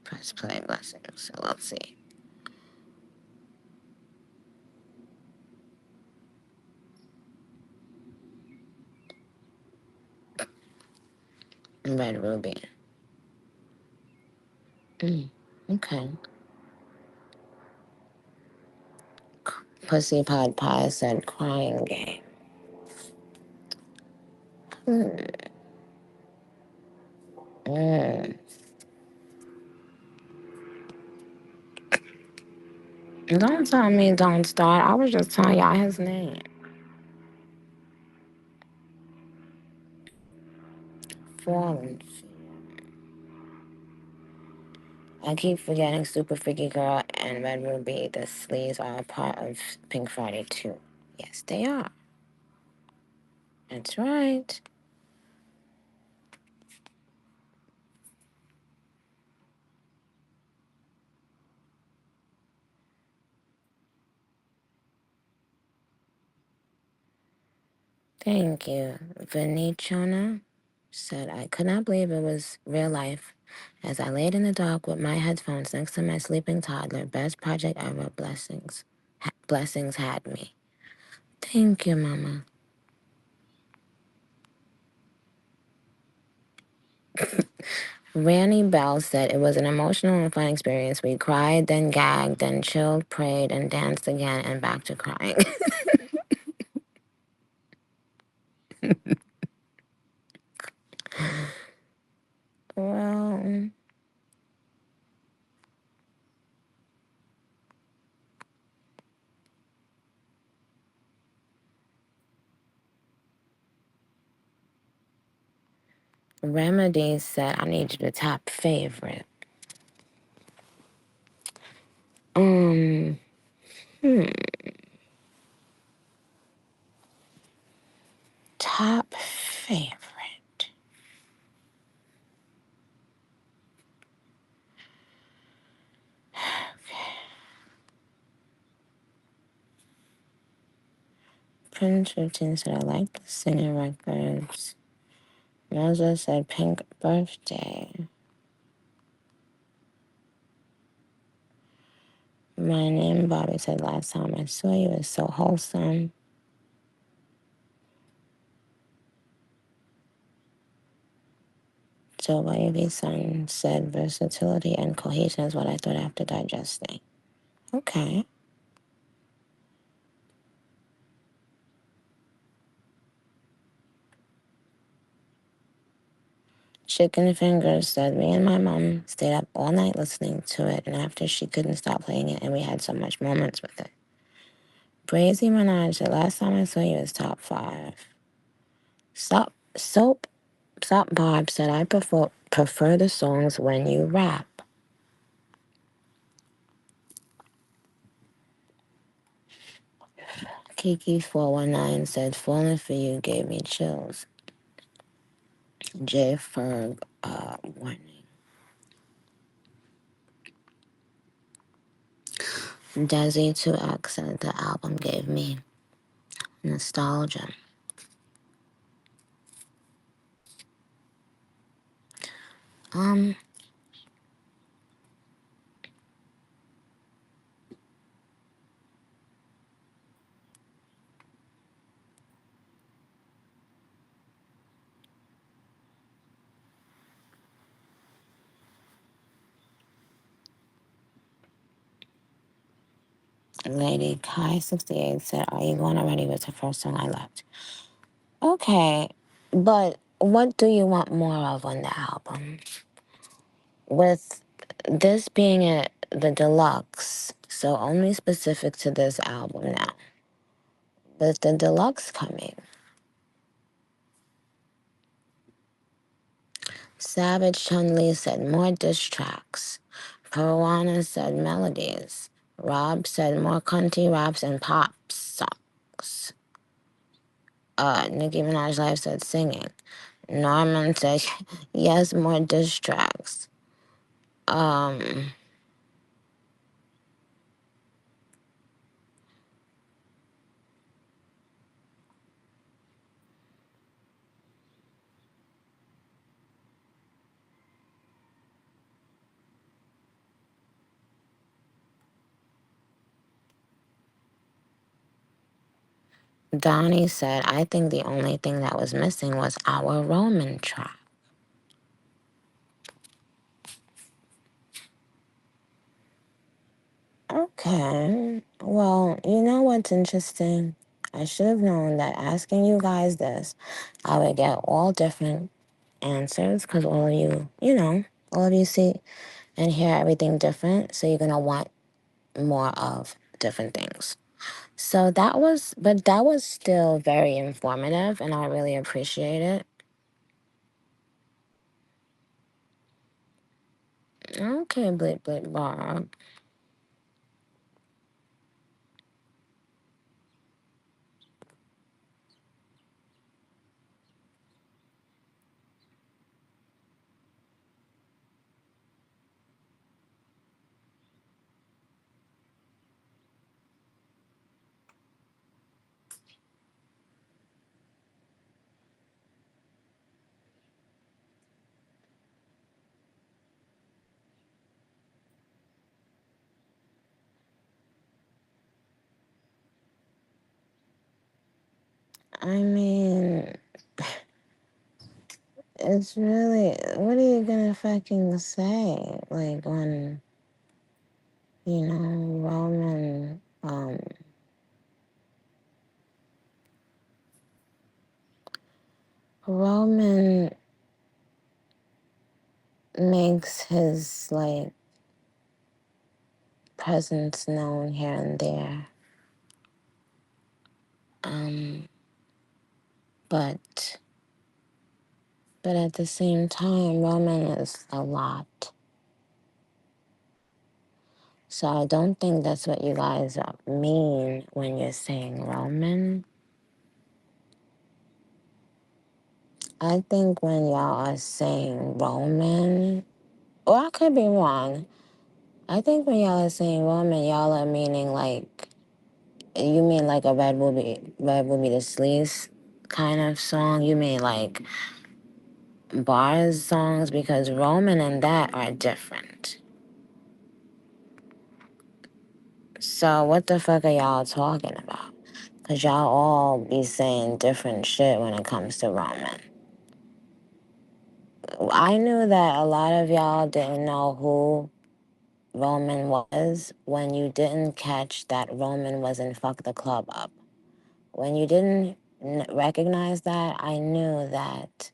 Press play, blessings. So let's see. Red Ruby. Mm, okay. Pussy Pod Pie said crying game. Hmm. Mm. Don't tell me don't start. I was just telling y'all his name. Fallen. I keep forgetting Super Freaky Girl and Red Ruby. The sleeves are a part of Pink Friday too. Yes, they are. That's right. Thank you. Vinichona said, I could not believe it was real life. As I laid in the dark with my headphones next to my sleeping toddler, best project ever, blessings. Blessings had me. Thank you, Mama. Randy Bell said it was an emotional and fun experience. We cried, then gagged, then chilled, prayed, and danced again, and back to crying. Well, Remedy said, I need you to top favorite. Um, hmm. Top favorite. Prince 15 said, I like the singing records. Rosa said, Pink Birthday. My name, Bobby said, last time I saw you was so wholesome. Joe Wavy Son said, versatility and cohesion is what I thought after digesting. Okay. Chicken Fingers said, me and my mom stayed up all night listening to it, and after she couldn't stop playing it, and we had so much moments with it. Brazy Minaj said, last time I saw you was top 5. Sup Bob said, I prefer the songs when you rap. Kiki419 said, falling for you gave me chills. J Ferg, warning. Desi2X said, the album gave me nostalgia. Um, Lady Kai68 said, are you going already? Was the first song I left. Okay, but what do you want more of on the album? With this being the deluxe, so only specific to this album now. With the deluxe coming, Savage Chun-Li said more diss tracks. Peruana said melodies. Rob said more country raps and pop songs. Nicki Minaj Live said singing. Norman said yes, more diss tracks. Donnie said, I think the only thing that was missing was our Roman track. Well, you know what's interesting? I should have known that asking you guys this, I would get all different answers because all of you, all of you see and hear everything different. So you're going to want more of different things. So that was still very informative and I really appreciate it. Okay, Blip Blip Bob. I mean, it's really, what are you gonna fucking say? Like when, Roman makes his like presence known here and there. Um, but at the same time, Roman is a lot. So I don't think that's what you guys mean when you're saying Roman. I think when y'all are saying Roman, or I could be wrong. I think when y'all are saying Roman, y'all are meaning like, you mean like a Red Ruby the Sleaze kind of song? You mean like bars songs? Because Roman and that are different. So what the fuck are y'all talking about? Because y'all all be saying different shit when it comes to Roman. I knew that a lot of y'all didn't know who Roman was when you didn't catch that Roman was in Fuck the Club Up. When you didn't recognize that, I knew that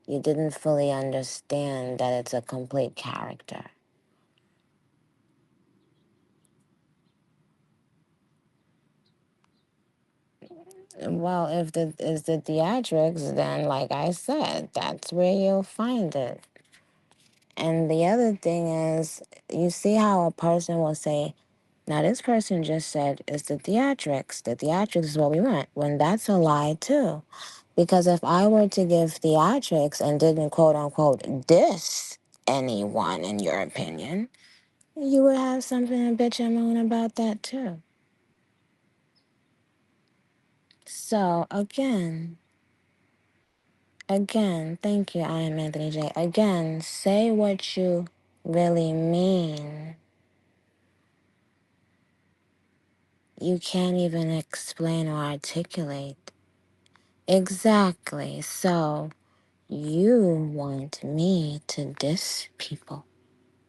you didn't fully understand that it's a complete character. Well, if it's the theatrics, then like I said, that's where you'll find it. And the other thing is, you see how a person will say, now this person just said it's the theatrics. The theatrics is what we want. When that's a lie too. Because if I were to give theatrics and didn't quote unquote diss anyone in your opinion, you would have something to bitch and moan about that too. So again, thank you, I am Anthony J. Again, say what you really mean. You can't even explain or articulate. Exactly. So you want me to diss people.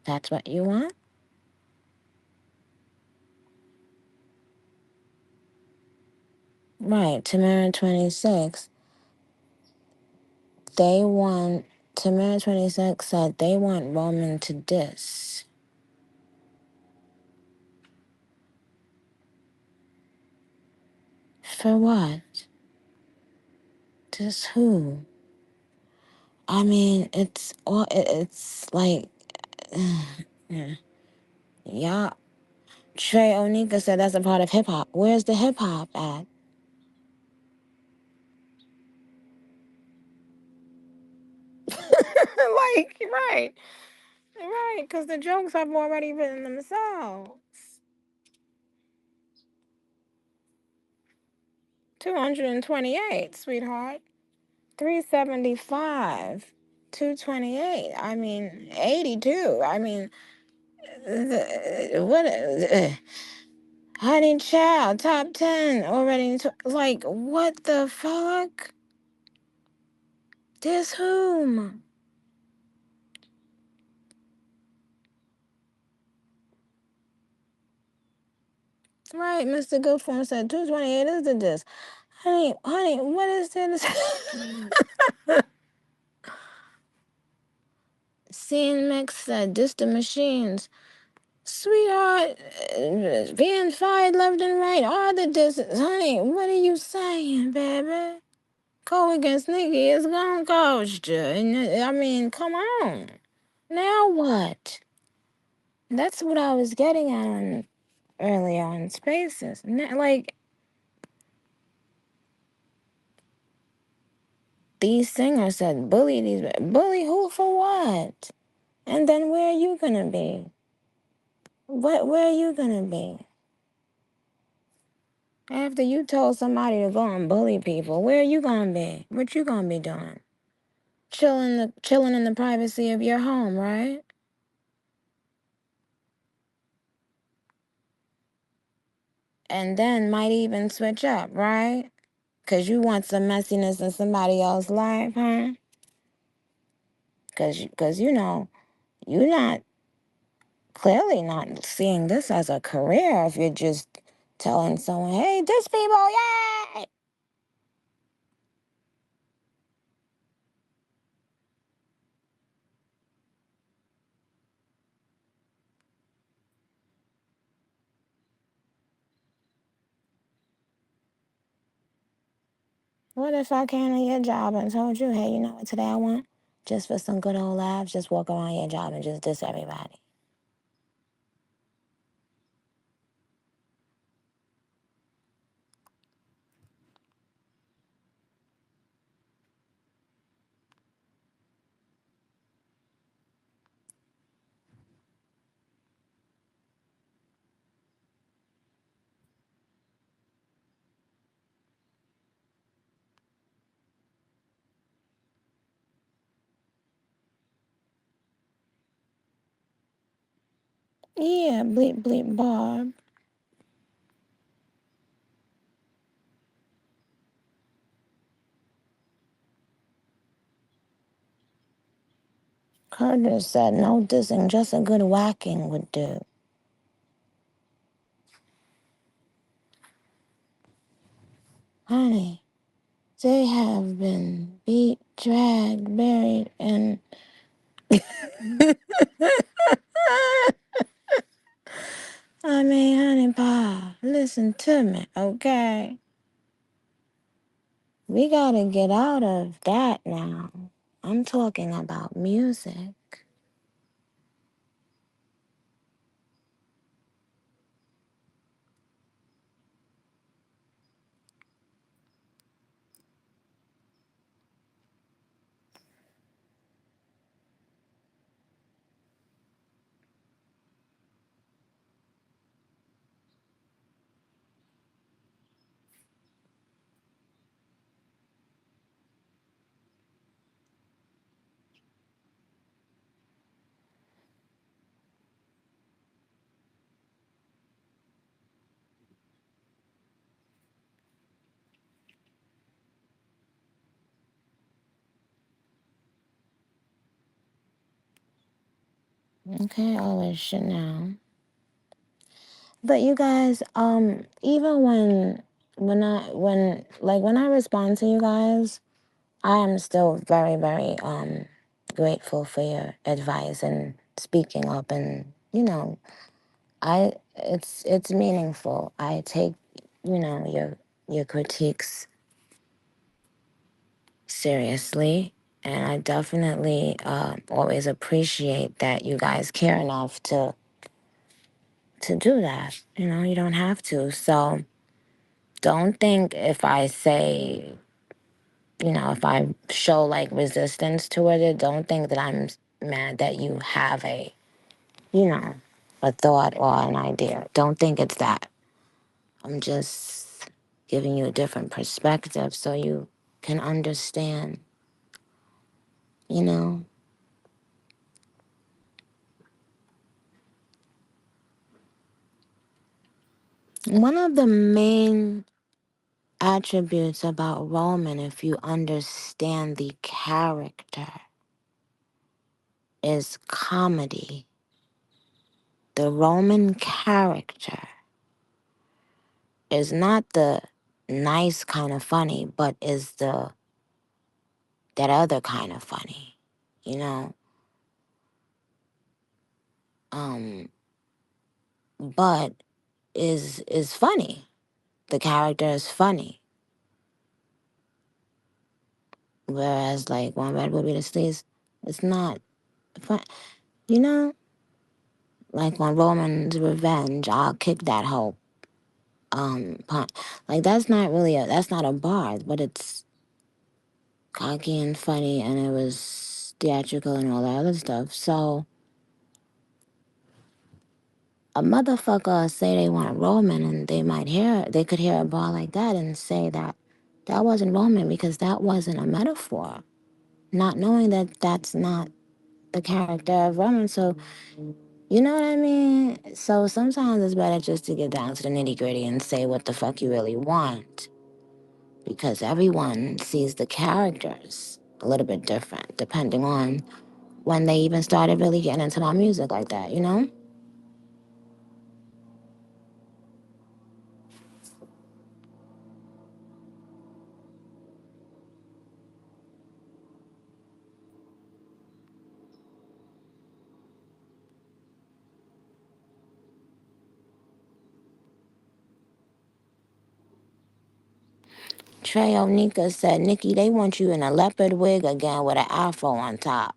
That's what you want? Right. Tamara 26. They want, Tamara 26 said they want Roman to diss. For what? Diss who? I mean, it's all, it's like, yeah. Y'all, Trey Onika said that's a part of hip hop. Where's the hip hop at? Like, right. Right, because the jokes have already written themselves. 228, sweetheart. 375. 228. I mean, 82. I mean, what? Honey Child, top 10 already. Like, what the fuck? This whom? Right, Mr. Goodform said 228 is the disc. Honey, what is this? Scene Mix said, this the machines. Sweetheart, being fired left and right are the discs. Honey, what are you saying, baby? Go against Nicki is gonna cost you. And I mean, come on. Now what? That's what I was getting at on earlier on Spaces. Like, these singers said, bully these. Bully who for what? And then where are you gonna be? Where are you gonna be? After you told somebody to go and bully people, where are you gonna be? What you gonna be doing? Chilling in the privacy of your home, right? And then might even switch up, right? Cause you want some messiness in somebody else's life, huh? Cause you know you're not clearly not seeing this as a career if you're just telling someone, hey, this people, yay! What if I came to your job and told you, hey, you know what today I want? Just for some good old laughs, just walk around your job and just diss everybody. Yeah, bleep bleep Bob. Curtis said no dissing, just a good whacking would do. Honey, they have been beat, dragged, buried, and I mean, honey pie, listen to me, okay? We gotta get out of that now. I'm talking about music. Okay, all this shit now. But you guys, even when I respond to you guys, I am still very, very grateful for your advice and speaking up, and it's meaningful. I take, your critiques seriously, and I definitely always appreciate that you guys care enough to do that. You don't have to. So don't think if I say, if I show like resistance toward it, don't think that I'm mad that you have you know, a thought or an idea. Don't think it's that. I'm just giving you a different perspective so you can understand, you know. One of the main attributes about Roman, if you understand the character, is comedy. The Roman character is not the nice kind of funny, but is the that other kind of funny, you know. Um, but is funny. The character is funny, whereas like One Red Would Be the Sleeves, it's not fun. You know, like on Roman's Revenge, I'll kick that hoe punch. Like that's not a bar, but it's cocky and funny, and it was theatrical and all that other stuff. So a motherfucker say they want Roman, and they could hear a bar like that and say that that wasn't Roman because that wasn't a metaphor, not knowing that that's not the character of Roman. So you know what I mean? So sometimes it's better just to get down to the nitty gritty and say what the fuck you really want, because everyone sees the characters a little bit different depending on when they even started really getting into my music like that, you know? Trey Onika said, Nicki, they want you in a leopard wig again with an afro on top.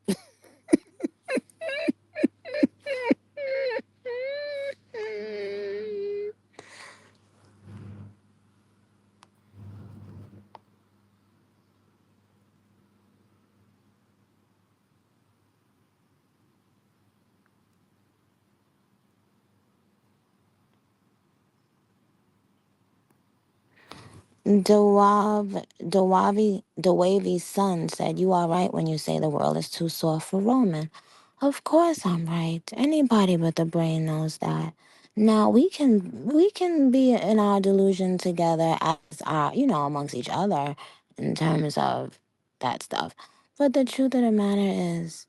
The Wavy son said, you are right when you say the world is too soft for Roman. Of course I'm right. Anybody with a brain knows that. Now we can be in our delusion together as our, amongst each other in terms of that stuff. But the truth of the matter is,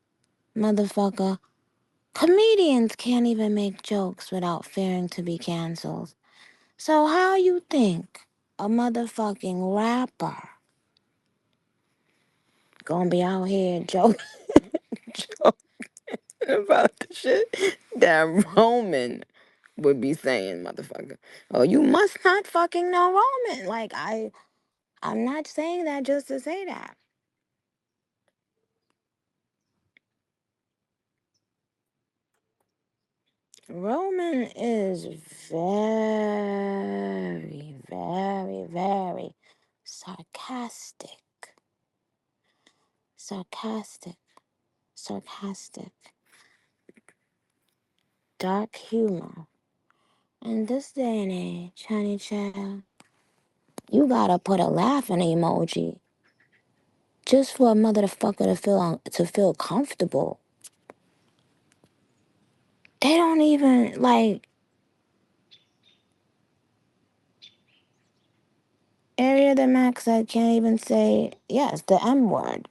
motherfucker, comedians can't even make jokes without fearing to be canceled. So how you think a motherfucking rapper gonna be out here joking, joking about the shit that Roman would be saying, motherfucker? Oh, you must not fucking know Roman. Like I'm not saying that just to say that. Roman is very, very, very sarcastic, sarcastic, sarcastic, dark humor. In this day and age, honey child, you gotta put a laughing emoji just for a motherfucker to feel comfortable. They don't even like area the max. I can't even say yes. The M word,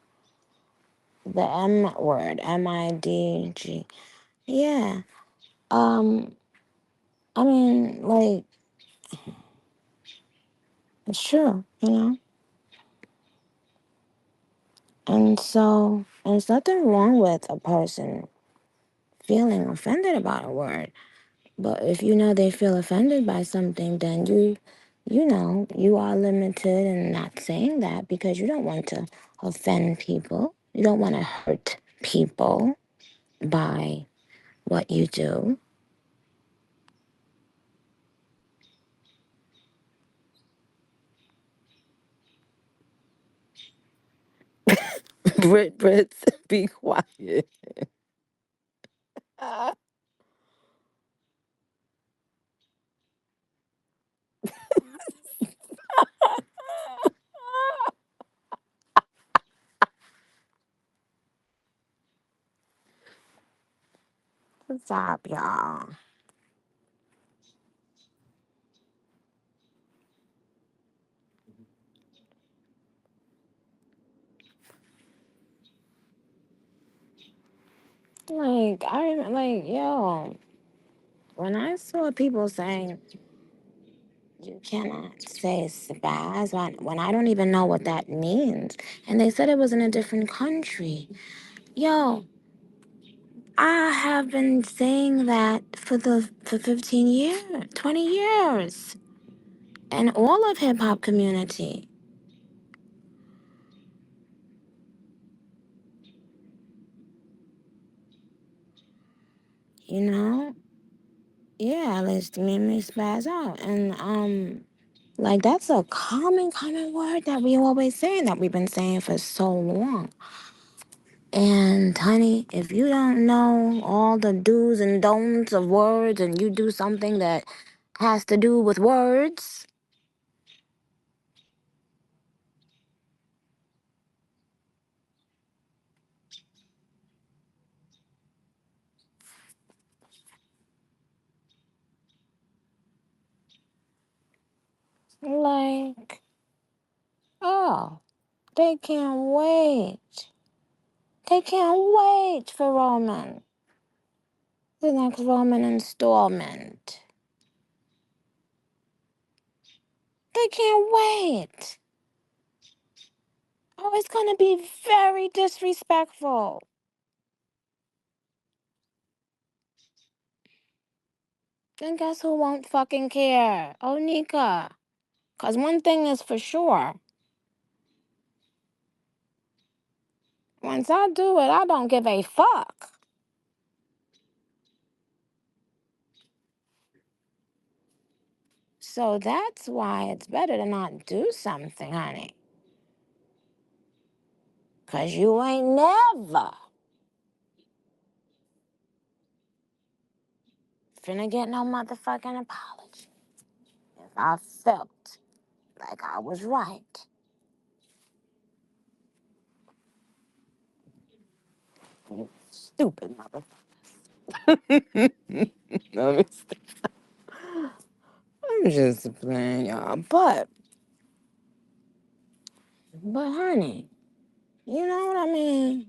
the M word, MIDG. Yeah. Um. I mean, like it's true, you know. And so there's nothing wrong with a person feeling offended about a word. But if you know they feel offended by something, then you are limited in not saying that because you don't want to offend people. You don't want to hurt people by what you do. Brits, be quiet. Stop, y'all. Like yo, when I saw people saying You cannot say spaz when I don't even know what that means. And they said it was in a different country. Yo, I have been saying that for 15 years, 20 years. And all of hip hop community, you know? Yeah, at least made me spaz out. And like that's a common word that we always say that we've been saying for so long. And honey, if you don't know all the do's and don'ts of words and you do something that has to do with words, like, oh, they can't wait. They can't wait for Roman. The next Roman installment. They can't wait. Oh, it's gonna be very disrespectful. Then guess who won't fucking care? Oh, Nika. Cause one thing is for sure. Once I do it, I don't give a fuck. So that's why it's better to not do something, honey. Cause you ain't never finna get no motherfucking apology. If I felt like I was right. You stupid motherfucker. Let me I'm just playing, y'all. But honey, you know what I mean?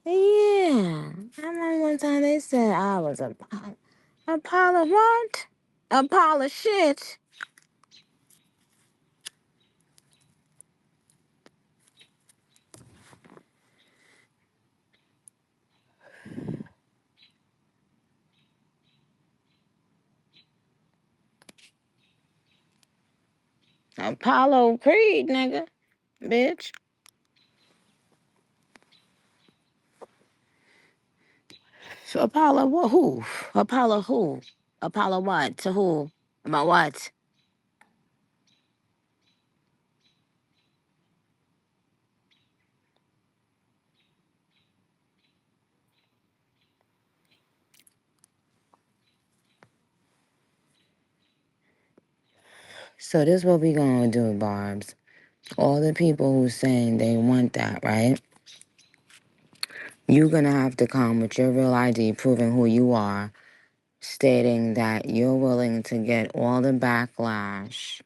Yeah. I remember one time they said I was a pile of what? A pile of shit. Apollo Creed, nigga. Bitch. So Apollo what? Who? Apollo who? Apollo what? To who? About what? So this what we gonna do, Barbs. All the people who saying they want that, right? You're gonna have to come with your real ID proving who you are, stating that you're willing to get all the backlash,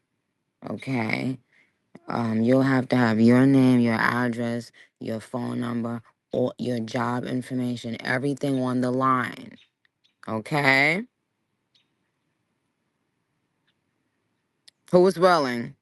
okay? You'll have to have your name, your address, your phone number, or your job information, everything on the line, okay? Who's willing?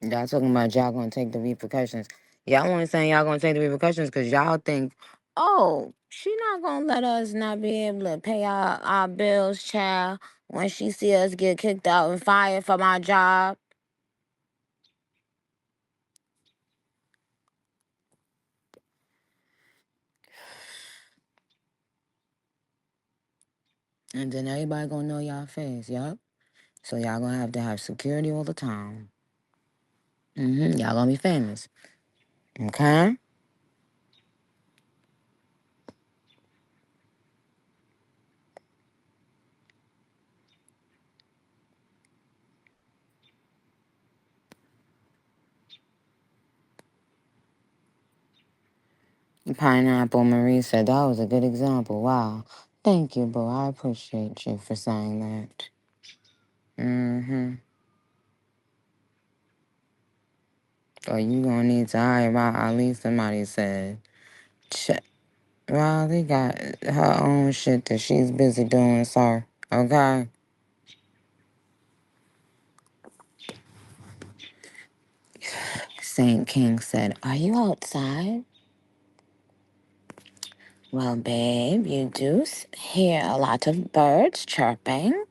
Y'all talking about y'all gonna take the repercussions. Y'all only saying y'all gonna take the repercussions because y'all think, oh, she not gonna let us not be able to pay our bills, child, when she see us get kicked out and fired from our job. And then everybody gonna know y'all face, yup. So y'all gonna have to have security all the time. Y'all gonna be famous. Okay? Pineapple Marie said that was a good example. Wow. Thank you, boo. I appreciate you for saying that. Mm-hmm. Or you gonna need to hire about at least somebody said. Riley got her own shit that she's busy doing, sir. Okay? Saint King said, "Are you outside?" Well, babe, you do hear a lot of birds chirping.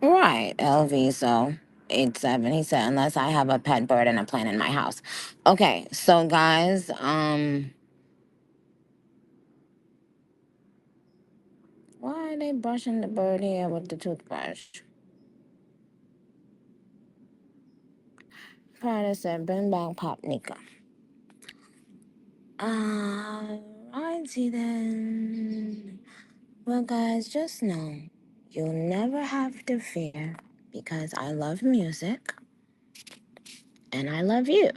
Right, LV, 87. He said, unless I have a pet bird and a plant in my house. Okay, so guys, why are they brushing the bird here with the toothbrush? Prada said, bring back Pop Nika. Alrighty then. Well, guys, just know you'll never have to fear because I love music and I love you.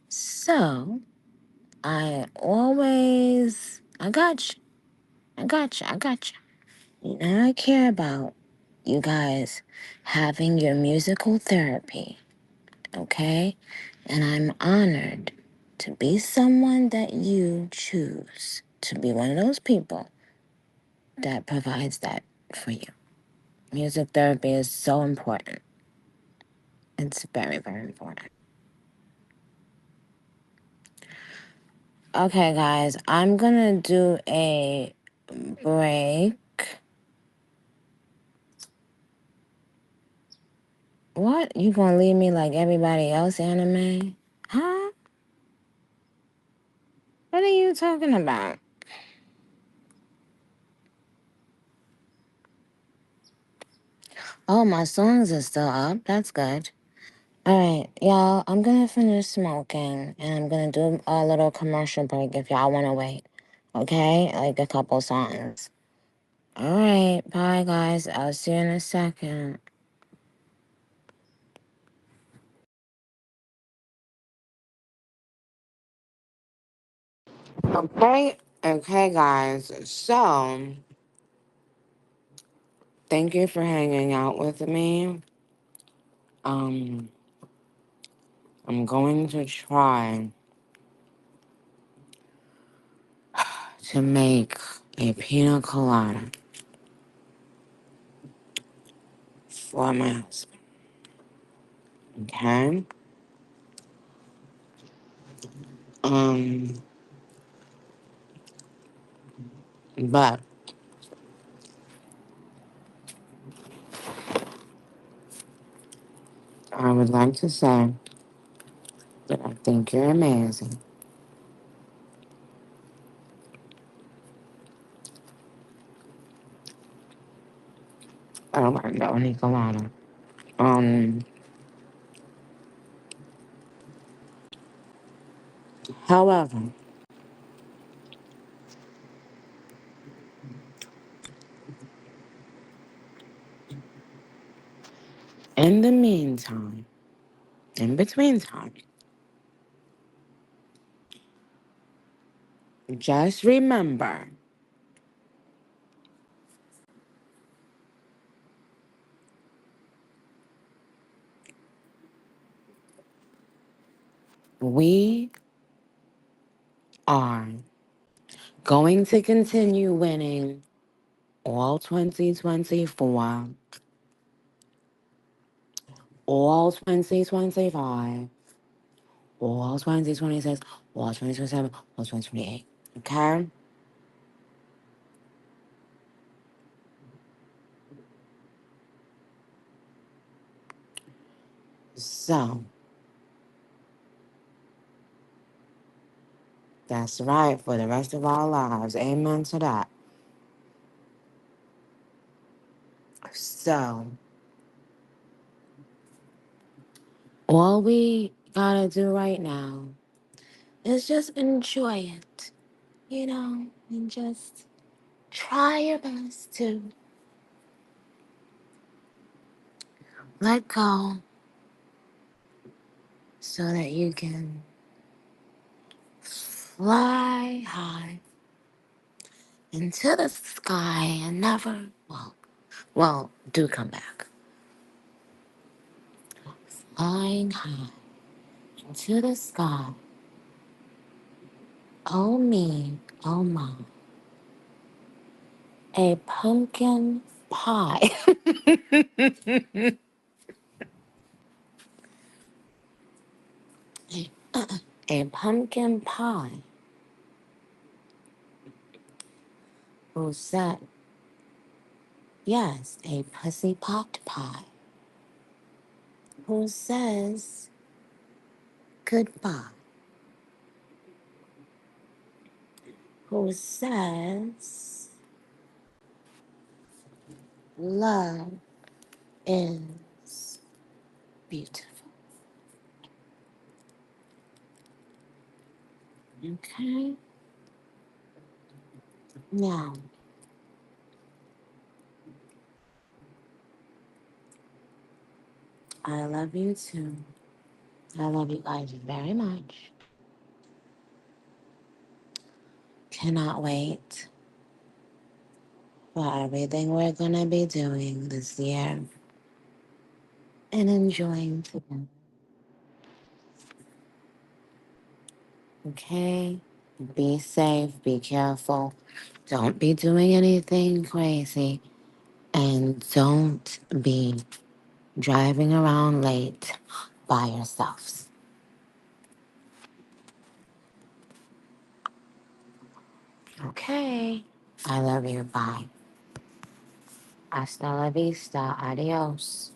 So, I got you. I got you. I got you. You know, I care about you guys having your musical therapy, okay? And I'm honored to be someone that you choose to be one of those people that provides that for you. Music therapy is so important. It's very, very important. Okay, guys, I'm gonna do a break. What? You gonna leave me like everybody else, anime? Huh? What are you talking about? Oh, my songs are still up. That's good. All right, y'all, I'm gonna finish smoking and I'm gonna do a little commercial break if y'all wanna wait. Okay? Like a couple songs. All right, bye, guys. I'll see you in a second. Okay, guys. So, thank you for hanging out with me. Um, I'm going to try to make a pina colada for my husband. Okay? Um, but I would like to say that I think you're amazing. Oh my God, Nicolada. Um, However, in the meantime, in between time, just remember we are going to continue winning all 2024, all 2025, all 2026, all 2027, all 2028. Okay? So, that's right, for the rest of our lives. Amen to that. So, all we gotta do right now is just enjoy it, and just try your best to let go so that you can fly high into the sky and never, do come back. Flying high into the sky. Oh me, oh my. A pumpkin pie. A pumpkin pie who said, yes, a pussy pot pie who says goodbye, who says love is beautiful. Okay? Now, I love you too. I love you guys very much. Cannot wait for everything we're gonna be doing this year and enjoying together. Okay? Be safe, be careful. Don't be doing anything crazy. And don't be driving around late by yourselves. Okay? I love you. Bye. Hasta la vista. Adios.